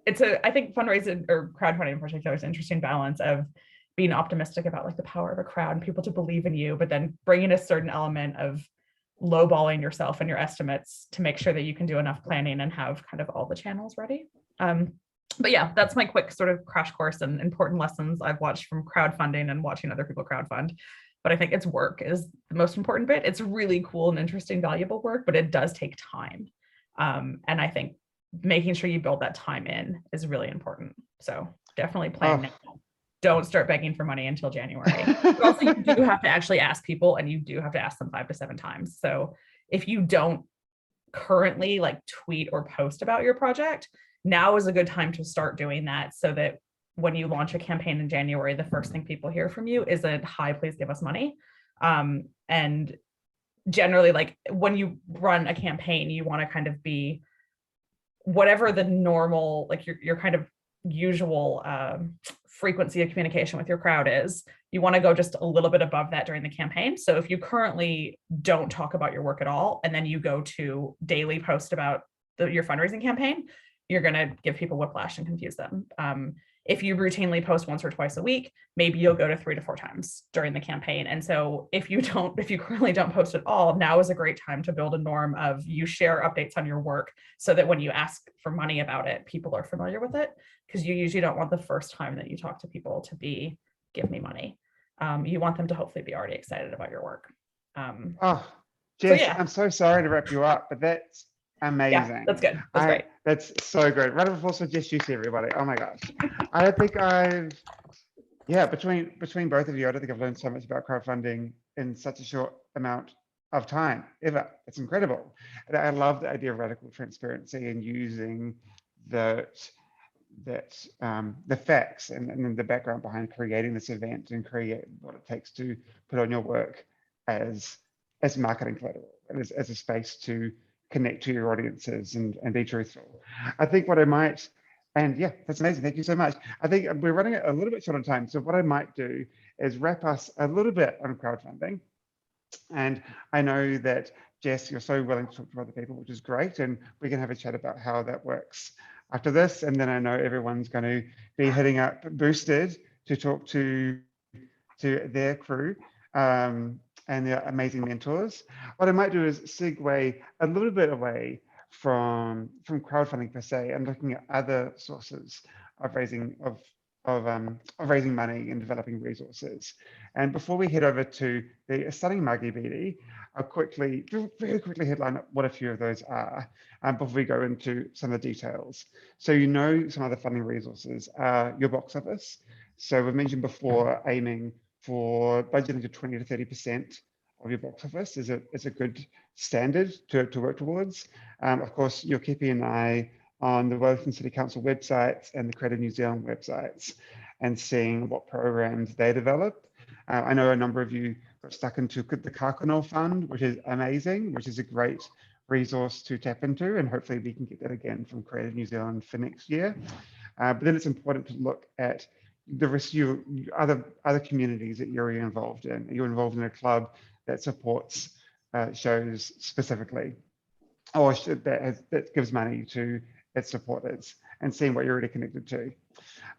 I think fundraising or crowdfunding in particular is an interesting balance of being optimistic about like the power of a crowd and people to believe in you, but then bringing a certain element of lowballing yourself and your estimates to make sure that you can do enough planning and have kind of all the channels ready. But yeah, that's my quick sort of crash course and important lessons I've watched from crowdfunding and watching other people crowdfund. But I think its work is the most important bit. It's really cool and interesting, valuable work, but it does take time. And I think making sure you build that time in is really important. So definitely plan now. Don't start begging for money until January. But also you do have to actually ask people, and you do have to ask them 5 to 7 times. So if you don't currently like tweet or post about your project, now is a good time to start doing that, so that when you launch a campaign in January, the first thing people hear from you isn't, hi, please give us money. And generally, like when you run a campaign, you want to kind of be whatever the normal, like your kind of usual frequency of communication with your crowd is. You want to go just a little bit above that during the campaign. So if you currently don't talk about your work at all, and then you go to daily post about your fundraising campaign, you're going to give people whiplash and confuse them. If you routinely post once or twice a week, maybe you'll go to 3 to 4 times during the campaign. And so if you currently don't post at all, now is a great time to build a norm of you share updates on your work, so that when you ask for money about it, people are familiar with it, because you usually don't want the first time that you talk to people to be, give me money. You want them to hopefully be already excited about your work. Jess, yeah. I'm so sorry to wrap you up, but that's amazing. Yeah, that's good. That's great. That's so good. Round of applause for Jess Ducey, everybody. Oh my gosh. I don't think between both of you, I don't think I've learned so much about crowdfunding in such a short amount of time ever. It's incredible. And I love the idea of radical transparency and using the facts and then the background behind creating this event and create what it takes to put on your work as marketing collateral and as a space to connect to your audiences and be truthful. I think what I might, and yeah, that's amazing. Thank you so much. I think we're running a little bit short on time. So what I might do is wrap us a little bit on crowdfunding. And I know that Jess, you're so willing to talk to other people, which is great. And we can have a chat about how that works after this. And then I know everyone's going to be hitting up Boosted to talk to their crew. And their amazing mentors. What I might do is segue a little bit away from crowdfunding per se, and looking at other sources of raising money and developing resources. And before we head over to the stunning Margie Beattie, I'll very quickly headline what a few of those are before we go into some of the details. So some other funding resources are your box office. So we've mentioned before, aiming for budgeting to 20 to 30% of your box office is a good standard to work towards. Of course, you're keeping an eye on the Wellington City Council websites and the Creative New Zealand websites and seeing what programs they develop. I know a number of you got stuck into the Kākano Fund, which is amazing, which is a great resource to tap into, and hopefully we can get that again from Creative New Zealand for next year. But then it's important to look at the rest of other communities that you're involved in. You're involved in a club that supports shows specifically, or that gives money to its supporters, and seeing what you're already connected to.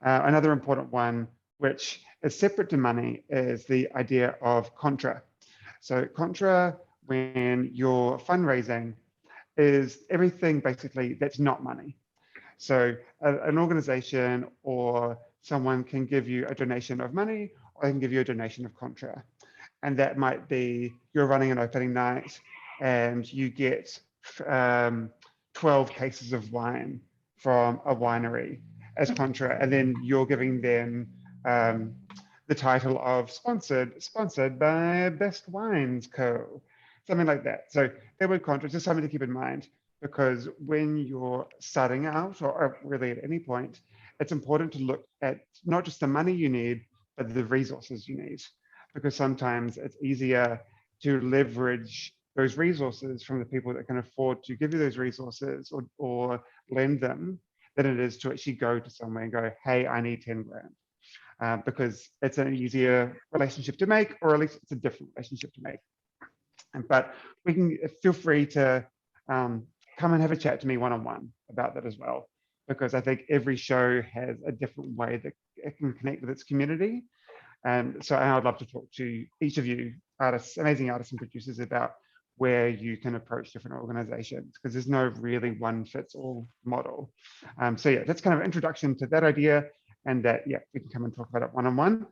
Another important one, which is separate to money, is the idea of contra. So contra, when you're fundraising, is everything basically that's not money. So an organization or someone can give you a donation of money, or they can give you a donation of contra. And that might be you're running an opening night and you get 12 cases of wine from a winery as contra, and then you're giving them the title of sponsored by Best Wines Co. Something like that. So that word contra is just something to keep in mind, because when you're starting out, or really at any point, it's important to look at not just the money you need, but the resources you need, because sometimes it's easier to leverage those resources from the people that can afford to give you those resources or lend them than it is to actually go to somewhere and go, hey, I need 10 grand. Because it's an easier relationship to make, or at least it's a different relationship to make. But we can feel free to come and have a chat to me one-on-one about that as well, because I think every show has a different way that it can connect with its community. And so I would love to talk to each of you artists, amazing artists and producers, about where you can approach different organizations, because there's no really one fits all model. So yeah, that's kind of introduction to that idea, and that, yeah, we can come and talk about it one-on-one.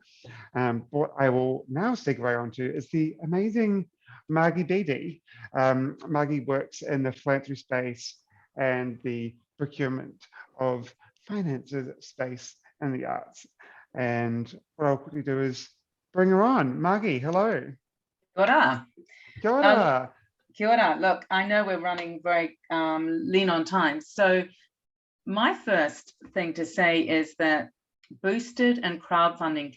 What I will now segue onto is the amazing Margie Beattie. Margie works in the philanthropy space and the procurement of finances space and the arts. And what I'll quickly do is bring her on. Margie, hello. Kia ora. Kia ora. Kia ora. Look, I know we're running very lean on time. So my first thing to say is that boosted and crowdfunding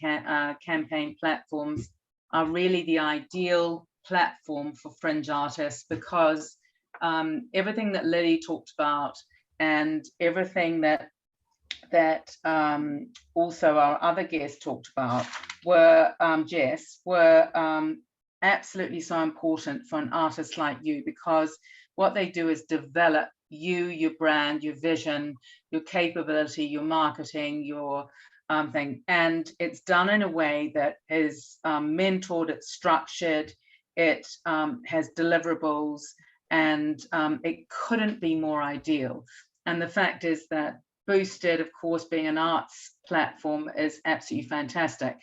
campaign platforms are really the ideal platform for fringe artists, because everything that Lily talked about and everything that also our other guests talked about were, Jess, were absolutely so important for an artist like you, because what they do is develop you, your brand, your vision, your capability, your marketing, your thing. And it's done in a way that is mentored, it's structured, it has deliverables, and it couldn't be more ideal. And the fact is that Boosted, of course, being an arts platform, is absolutely fantastic.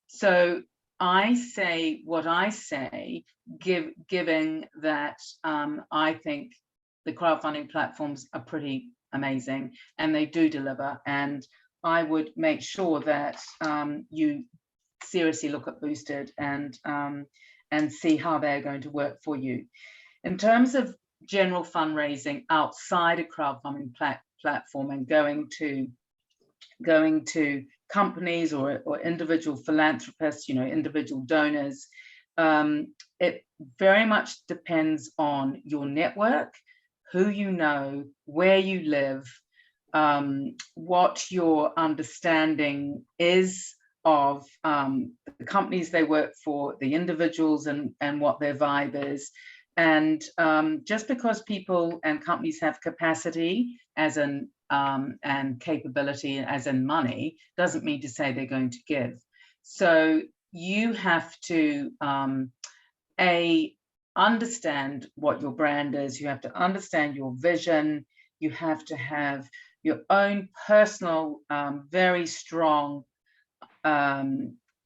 So I say what I say, giving that I think the crowdfunding platforms are pretty amazing and they do deliver. And I would make sure that you seriously look at Boosted and see how they're going to work for you. In terms of general fundraising outside a crowdfunding platform and going to companies or individual philanthropists, individual donors, it very much depends on your network, who you know, where you live, what your understanding is of the companies they work for, the individuals, and what their vibe is. And just because people and companies have capacity as in and capability as in money, doesn't mean to say they're going to give. So you have to understand what your brand is, you have to understand your vision, you have to have your own personal, very strong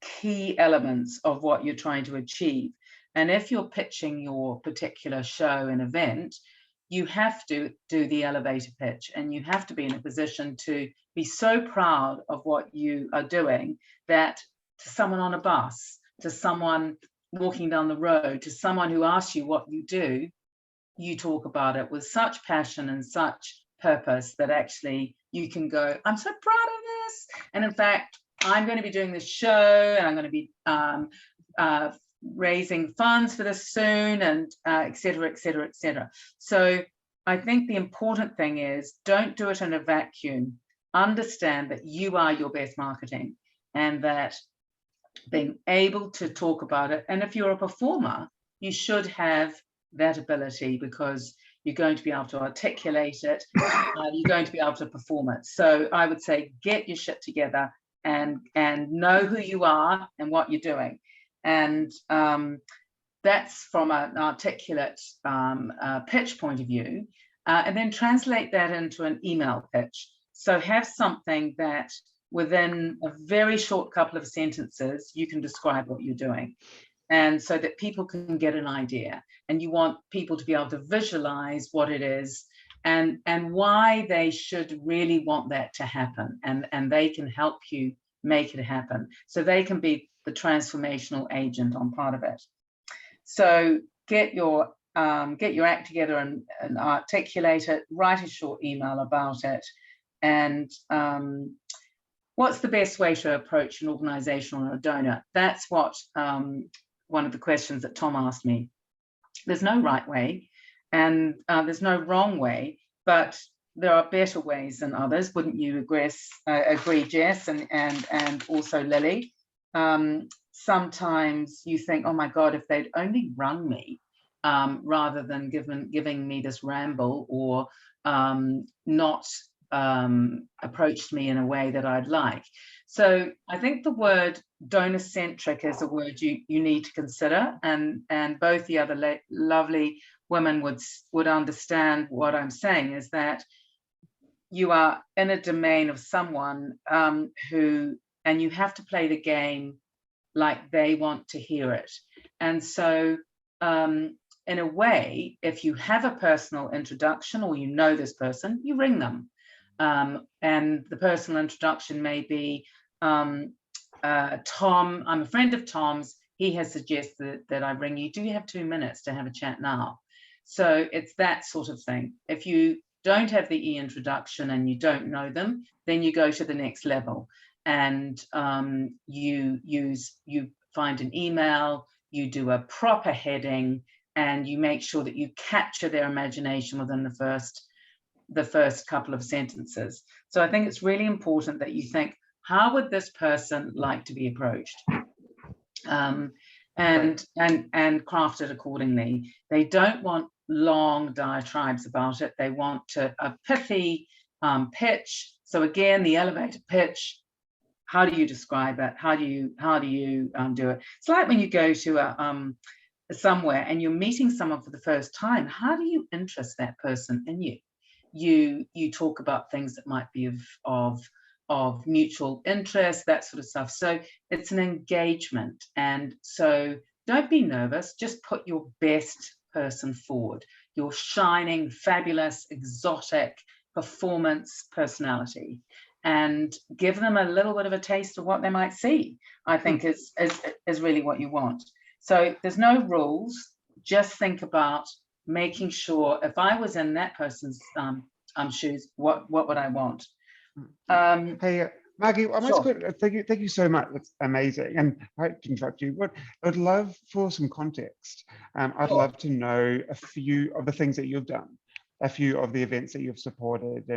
key elements of what you're trying to achieve. And if you're pitching your particular show and event, you have to do the elevator pitch, and you have to be in a position to be so proud of what you are doing that to someone on a bus, to someone walking down the road, to someone who asks you what you do, you talk about it with such passion and such purpose that actually you can go, I'm so proud of this. And in fact, I'm going to be doing this show, and I'm going to be raising funds for this soon, and et cetera, et cetera, et cetera. So I think the important thing is, don't do it in a vacuum. Understand that you are your best marketing, and that being able to talk about it. And if you're a performer, you should have that ability, because you're going to be able to articulate it, you're going to be able to perform it. So I would say, get your shit together and know who you are and what you're doing. And that's from an articulate pitch point of view, and then translate that into an email pitch. So have something that within a very short couple of sentences, you can describe what you're doing. And so that people can get an idea, and you want people to be able to visualize what it is and why they should really want that to happen, and they can help you make it happen. So they can be the transformational agent on part of it. So get your act together and articulate it, write a short email about it. And what's the best way to approach an organization or a donor? That's what one of the questions that Tom asked me. There's no right way, and there's no wrong way, but there are better ways than others. Wouldn't you agree, Jess, and also Lily? Sometimes you think, oh my God, if they'd only rung me, rather than giving me this ramble, or not approached me in a way that I'd like. So I think the word donor-centric is a word you need to consider, and both the other lovely women would understand what I'm saying, is that you are in a domain of someone who, and you have to play the game like they want to hear it. And so in a way, if you have a personal introduction, or you know this person, you ring them. And the personal introduction may be, Tom, I'm a friend of Tom's. He has suggested that I ring you. Do you have 2 minutes to have a chat now? So it's that sort of thing. If you don't have the introduction and you don't know them, then you go to the next level, and you find an email, you do a proper heading, and you make sure that you capture their imagination within the first couple of sentences. So I think it's really important that you think, how would this person like to be approached? And craft it accordingly. They don't want long diatribes about it. They want a pithy pitch. So again, the elevator pitch. How do you describe it? How do you do it? It's like when you go to somewhere and you're meeting someone for the first time. How do you interest that person in you? You talk about things that might be of mutual interest, that sort of stuff. So it's an engagement. And so don't be nervous, just put your best person forward, your shining, fabulous, exotic performance personality, and give them a little bit of a taste of what they might see, I think is really what you want. So there's no rules, just think about making sure, if I was in that person's shoes, what would I want? Hey, Margie, I must Sure. go, thank you so much. That's amazing. And I hate to interrupt you, but I'd love for some context. I'd Sure. love to know a few of the things that you've done, a few of the events that you've supported,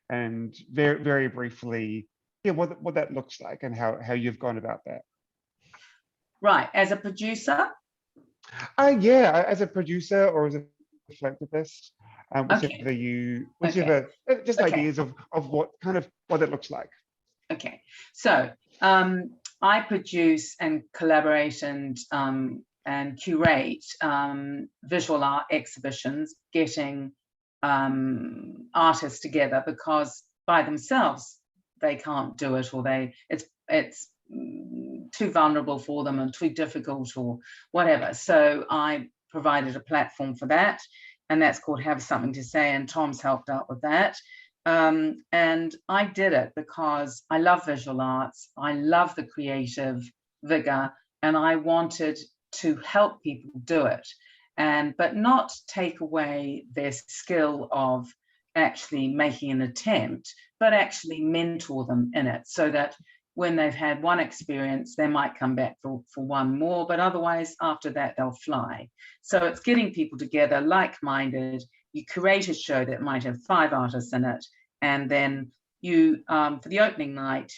and very, very briefly, yeah, what that looks like and how you've gone about that. Right, as a producer? Yeah, as a producer or as a philanthropist, whichever Okay. just Okay. ideas of what that looks like. Okay, so I produce and collaborate and curate visual art exhibitions, getting artists together, because by themselves they can't do it, or it's too vulnerable for them and too difficult or whatever. So I provided a platform for that, and that's called Have Something to Say, and Tom's helped out with that. And I did it because I love visual arts, I love the creative vigor, and I wanted to help people do it, but not take away their skill of actually making an attempt, but actually mentor them in it, so that when they've had one experience, they might come back for one more, but otherwise after that they'll fly. So it's getting people together, like-minded. You create a show that might have 5 artists in it, and then you, for the opening night,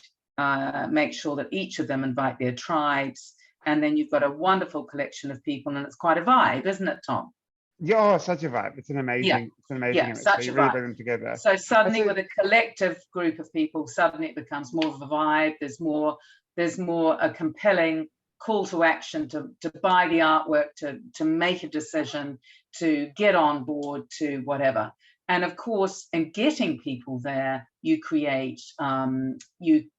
make sure that each of them invite their tribes, and then you've got a wonderful collection of people, and it's quite a vibe, isn't it, Tom? Yeah, such a vibe. It's an amazing image. Such So you a really vibe. bring them together. So suddenly, with a collective group of people, suddenly it becomes more of a vibe. There's more a compelling call to action to buy the artwork, to make a decision, to get on board, to whatever. And of course, in getting people there, you create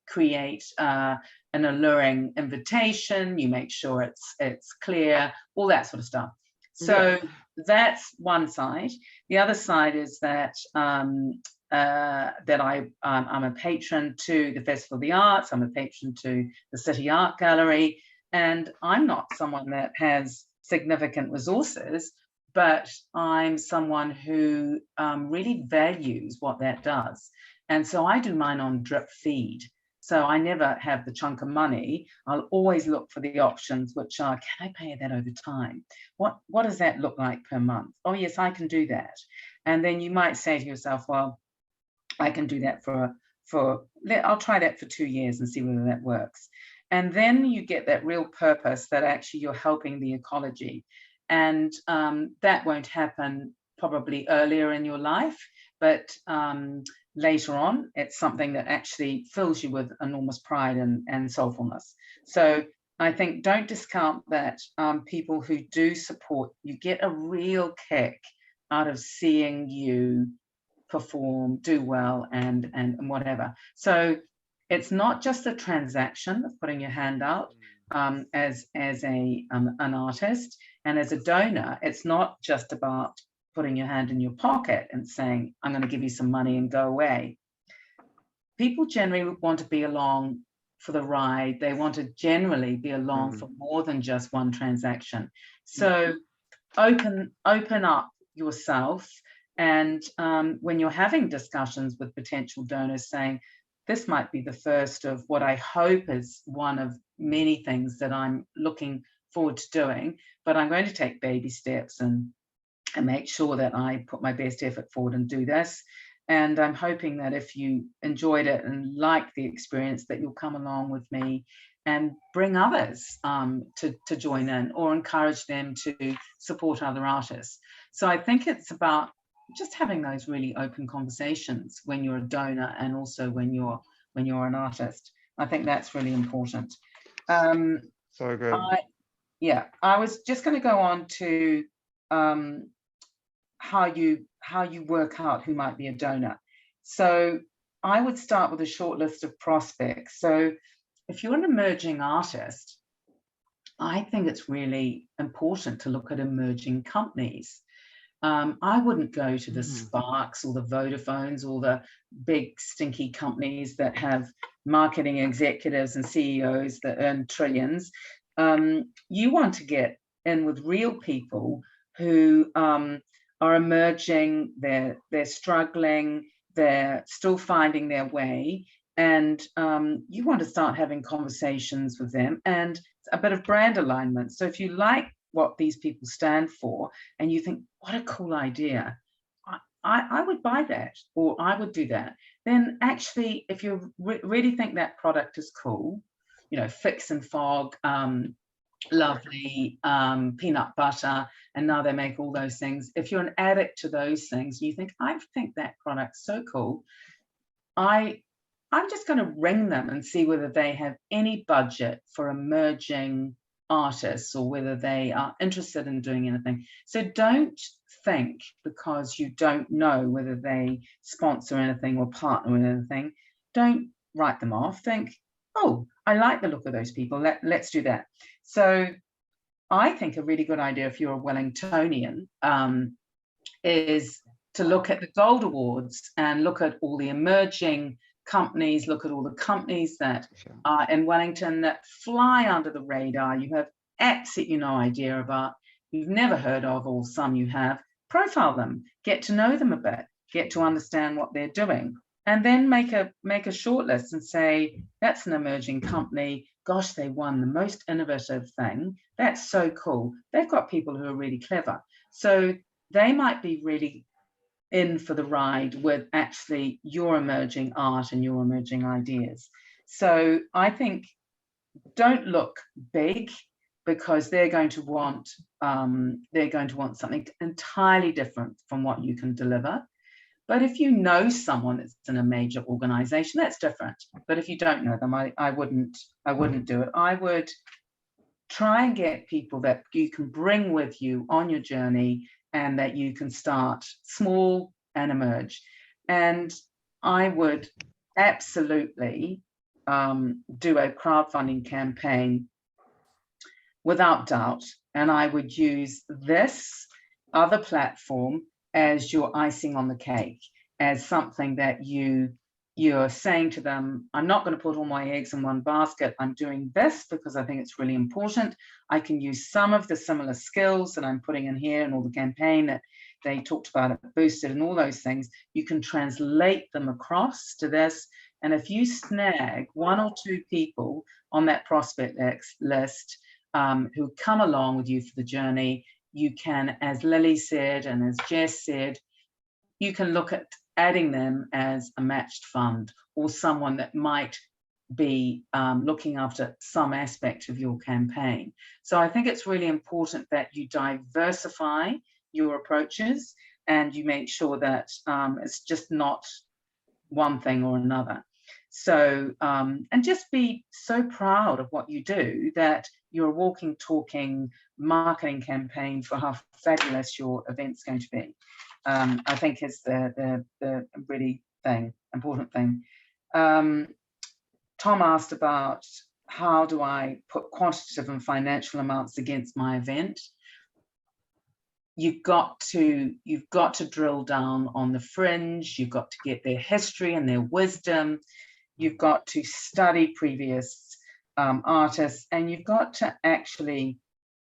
create an alluring invitation, you make sure it's clear, all that sort of stuff. So that's one side. The other side is that that I'm a patron to the Festival of the Arts, I'm a patron to the City Art Gallery, and I'm not someone that has significant resources, but I'm someone who really values what that does. And so I do mine on drip feed. So I never have the chunk of money. I'll always look for the options, which are, can I pay that over time? What does that look like per month? Oh, yes, I can do that. And then you might say to yourself, well, I can do that I'll try that for 2 years and see whether that works. And then you get that real purpose that actually you're helping the ecology. And that won't happen probably earlier in your life, but later on, it's something that actually fills you with enormous pride and soulfulness. So I think don't discount that people who do support, you get a real kick out of seeing you perform, do well, and whatever. So it's not just a transaction of putting your hand out as an artist, and as a donor, it's not just about putting your hand in your pocket and saying, I'm going to give you some money and go away. People generally want to be along for the ride. They want to generally be along for more than just one transaction. So open up yourself. And when you're having discussions with potential donors saying, this might be the first of what I hope is one of many things that I'm looking forward to doing, but I'm going to take baby steps and make sure that I put my best effort forward and do this. And I'm hoping that if you enjoyed it and liked the experience, that you'll come along with me and bring others to join in, or encourage them to support other artists. So I think it's about just having those really open conversations when you're a donor and also when you're an artist. I think that's really important. So good. I was just going to go on to how you work out who might be a donor. So I would start with a short list of prospects. So if you're an emerging artist, I think it's really important to look at emerging companies. I wouldn't go to the Sparks or the Vodafones or the big stinky companies that have marketing executives and CEOs that earn trillions. You want to get in with real people who are emerging, they're struggling, they're still finding their way, and you want to start having conversations with them and a bit of brand alignment. So if you like what these people stand for and you think, what a cool idea, I would buy that, or I would do that, then actually, if you really think that product is cool, Fix and Fog, lovely, peanut butter, and now they make all those things. If you're an addict to those things, you think, I think that product's so cool, I'm just going to ring them and see whether they have any budget for emerging artists or whether they are interested in doing anything. So don't think, because you don't know whether they sponsor anything or partner with anything, don't write them off. Think, oh, I like the look of those people, let's do that. So I think a really good idea, if you're a Wellingtonian, is to look at the Gold Awards and look at all the emerging companies, look at all the companies that are in Wellington that fly under the radar, you have absolutely no idea about, you've never heard of, or some you have. Profile them, get to know them a bit, get to understand what they're doing, and then make a short list and say, that's an emerging company, gosh, they won the most innovative thing, that's so cool, they've got people who are really clever, so they might be really in for the ride with actually your emerging art and your emerging ideas. So I think don't look big, because they're going to want something entirely different from what you can deliver. But if you know someone that's in a major organization, that's different. But if you don't know them, I wouldn't do it. I would try and get people that you can bring with you on your journey, and that you can start small and emerge. And I would absolutely do a crowdfunding campaign without doubt, and I would use this other platform as your icing on the cake, as something that you're saying to them, I'm not going to put all my eggs in one basket. I'm doing this because I think it's really important. I can use some of the similar skills that I'm putting in here and all the campaign that they talked about at Boosted and all those things. You can translate them across to this. And if you snag 1 or 2 people on that prospect list who come along with you for the journey, you can, as Lily said and as Jess said, you can look at adding them as a matched fund or someone that might be looking after some aspect of your campaign. So I think it's really important that you diversify your approaches and you make sure that it's just not one thing or another. So, and just be so proud of what you do that you're a walking, talking marketing campaign for how fabulous your event's going to be. I think is the really important thing. Tom asked about how do I put quantitative and financial amounts against my event. You've got to drill down on the fringe. You've got to get their history and their wisdom. You've got to study previous artists, and you've got to actually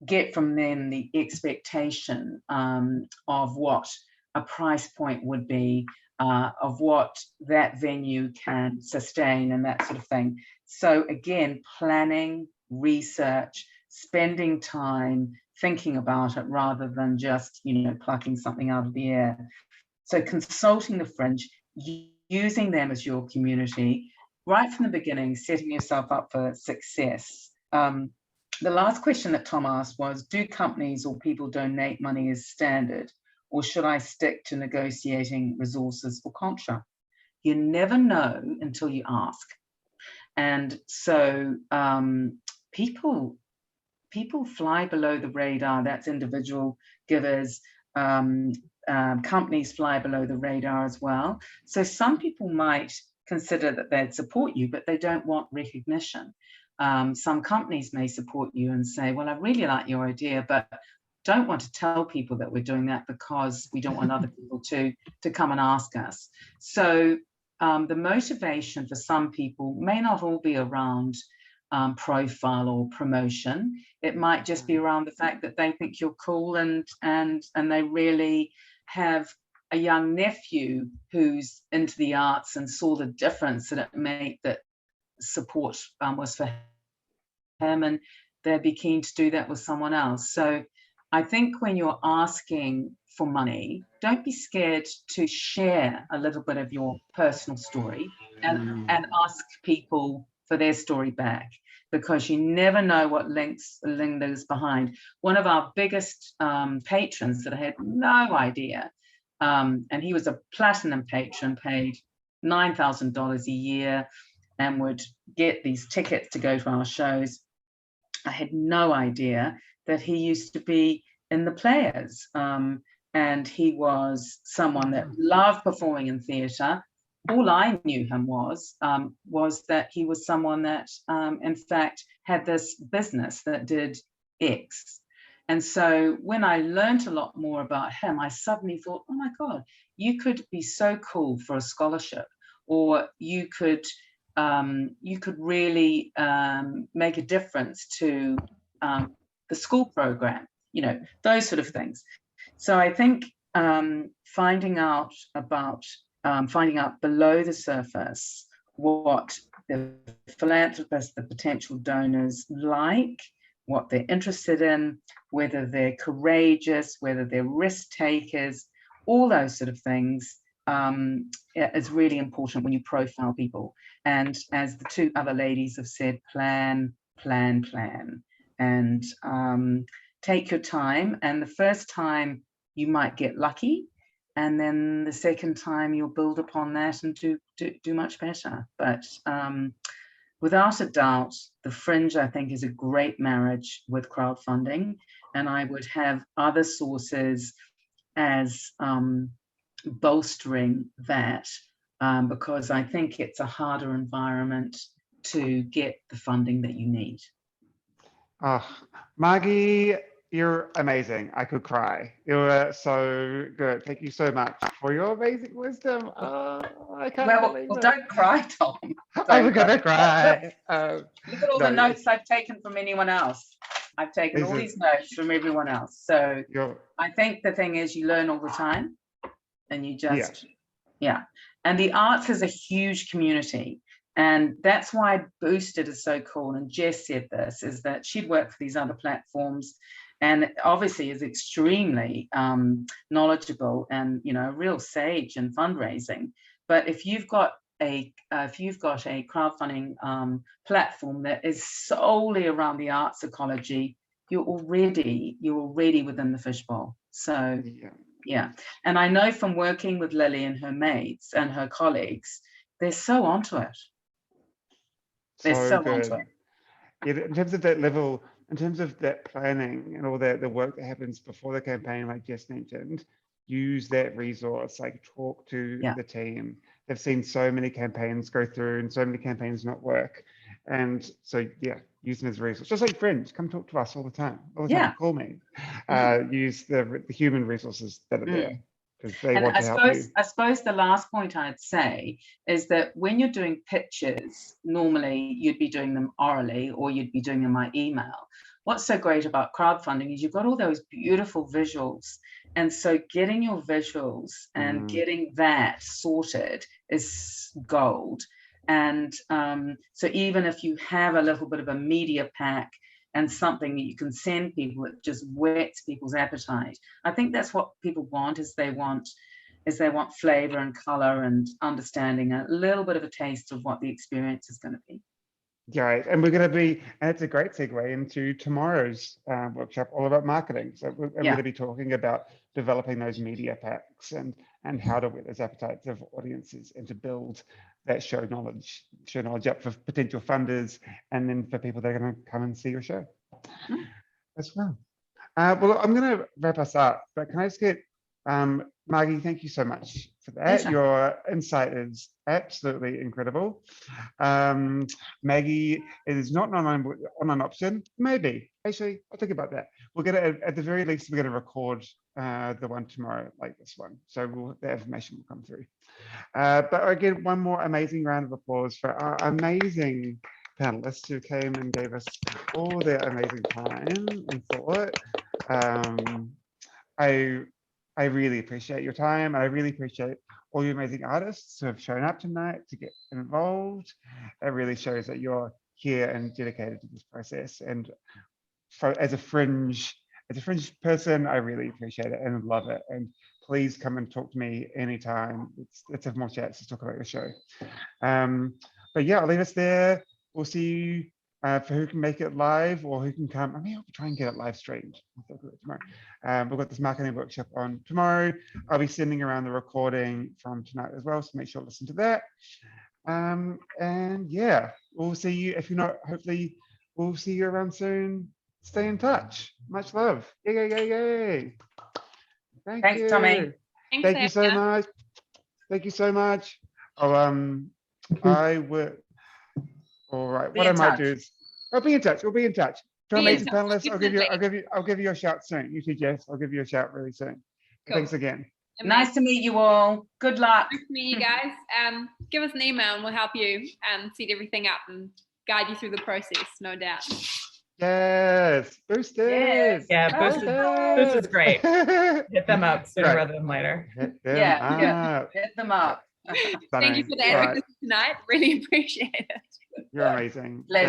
get from them the expectation of what a price point would be, of what that venue can sustain and that sort of thing. So again, planning, research, spending time thinking about it rather than just, plucking something out of the air. So consulting the fringe, using them as your community, right from the beginning, setting yourself up for success. The last question that Tom asked was, do companies or people donate money as standard, or should I stick to negotiating resources for contra? You never know until you ask. And so people fly below the radar. That's individual givers. Companies fly below the radar as well. So some people might consider that they'd support you, but they don't want recognition. Some companies may support you and say, well, I really like your idea, but don't want to tell people that we're doing that because we don't want other people to come and ask us. So the motivation for some people may not all be around profile or promotion. It might just be around the fact that they think you're cool and they really have a young nephew who's into the arts and saw the difference that it made, that support was for him, and they'd be keen to do that with someone else. So I think when you're asking for money, don't be scared to share a little bit of your personal story and ask people for their story back, because you never know what lingers behind. One of our biggest patrons that I had no idea, and he was a platinum patron, paid $9,000 a year and would get these tickets to go to our shows. I had no idea that he used to be in the Players, and he was someone that loved performing in theatre. All I knew him was that he was someone that, in fact, had this business that did X. And so when I learned a lot more about him, I suddenly thought, oh my God, you could be so cool for a scholarship, or you could really make a difference to the school program, those sort of things. So I think finding out below the surface what the philanthropists, the potential donors like, what they're interested in, whether they're courageous, whether they're risk takers, all those sort of things is really important when you profile people. And as the 2 other ladies have said, plan, and take your time. And the first time you might get lucky, and then the second time you'll build upon that and do much better. But without a doubt, the Fringe, I think, is a great marriage with crowdfunding, and I would have other sources as bolstering that, because I think it's a harder environment to get the funding that you need. Oh, Margie, you're amazing. I could cry. You were so good. Thank you so much for your amazing wisdom. Oh, I can't believe Well, it. don't cry, Tom. I'm gonna cry. Look at all the No, notes I've taken from anyone else. I've taken all This these notes from everyone else. So you're, I think the thing is you learn all the time and you yeah, just, yeah. And the arts is a huge community. And that's why Boosted is so cool. And Jess said this, is that she'd worked for these other platforms and obviously is extremely knowledgeable and, you know, a real sage in fundraising. But if you've got a crowdfunding platform that is solely around the arts ecology, you're already within the fishbowl. So yeah, and I know from working with Lily and her mates and her colleagues, they're so onto it. They're so good. onto it. Yeah, in terms of that level, in terms of that planning and all that, the work that happens before the campaign, like Jess mentioned, use that resource, like talk to the team. They've seen so many campaigns go through and so many campaigns not work. And so, yeah, use them as a resource. Just like friends, come talk to us all the time. Call me. Use the human resources that are there because they want to help you. I suppose the last point I'd say is that when you're doing pitches, normally you'd be doing them orally or you'd be doing them by email. What's so great about crowdfunding is you've got all those beautiful visuals. And so getting your visuals and getting that sorted is gold. And so even if you have a little bit of a media pack and something that you can send people that just whets people's appetite, I think that's what people want, is they want flavor and color and understanding, a little bit of a taste of what the experience is going to be. Right, and we're going to be, and it's a great segue into tomorrow's workshop, all about marketing. So we're going to be talking about developing those media packs and how to whet those appetites of audiences and to build that show knowledge up for potential funders and then for people that are going to come and see your show as well. Well, I'm going to wrap us up, but can I just get Margie, thank you so much for that. Pleasure. Your insight is absolutely incredible. Maggie, it is not an online option. Maybe. Actually, I'll think about that. We're going to, at the very least, we're going to record the one tomorrow, like this one. So the information will come through. But again, one more amazing round of applause for our amazing panelists who came and gave us all their amazing time and thought. I really appreciate your time. I really appreciate all you amazing artists who have shown up tonight to get involved. It really shows that you're here and dedicated to this process. And as a fringe person, I really appreciate it and love it. And please come and talk to me anytime. Let's have more chats to talk about your show. But yeah, I'll leave us there. We'll see you for who can make it live or who can come. I mean, I'll try and get it live streamed tomorrow. We've got this marketing workshop on tomorrow. I'll be sending around the recording from tonight as well, so make sure to listen to that. And yeah, we'll see you. If you're not, hopefully we'll see you around soon. Stay in touch. Much love. Yay. Thanks, you. Tommy. Thank you so much. Thank you so much. I will. All right. What I might do is I'll be in touch. We'll be in touch. To amazing panelists, I'll give you a shout soon. You too, Jess. I'll give you a shout really soon. Cool. Thanks again. Nice to meet you all. Good luck. Nice to meet you guys. Give us an email and we'll help you set everything up and guide you through the process, no doubt. Yes, Boosted. Yes. Yeah, Boosted is great. Hit them up sooner rather than later. Hit them up. Hit them up. Thank you for the advocacy tonight. Really appreciate it. You're amazing. Pleasure.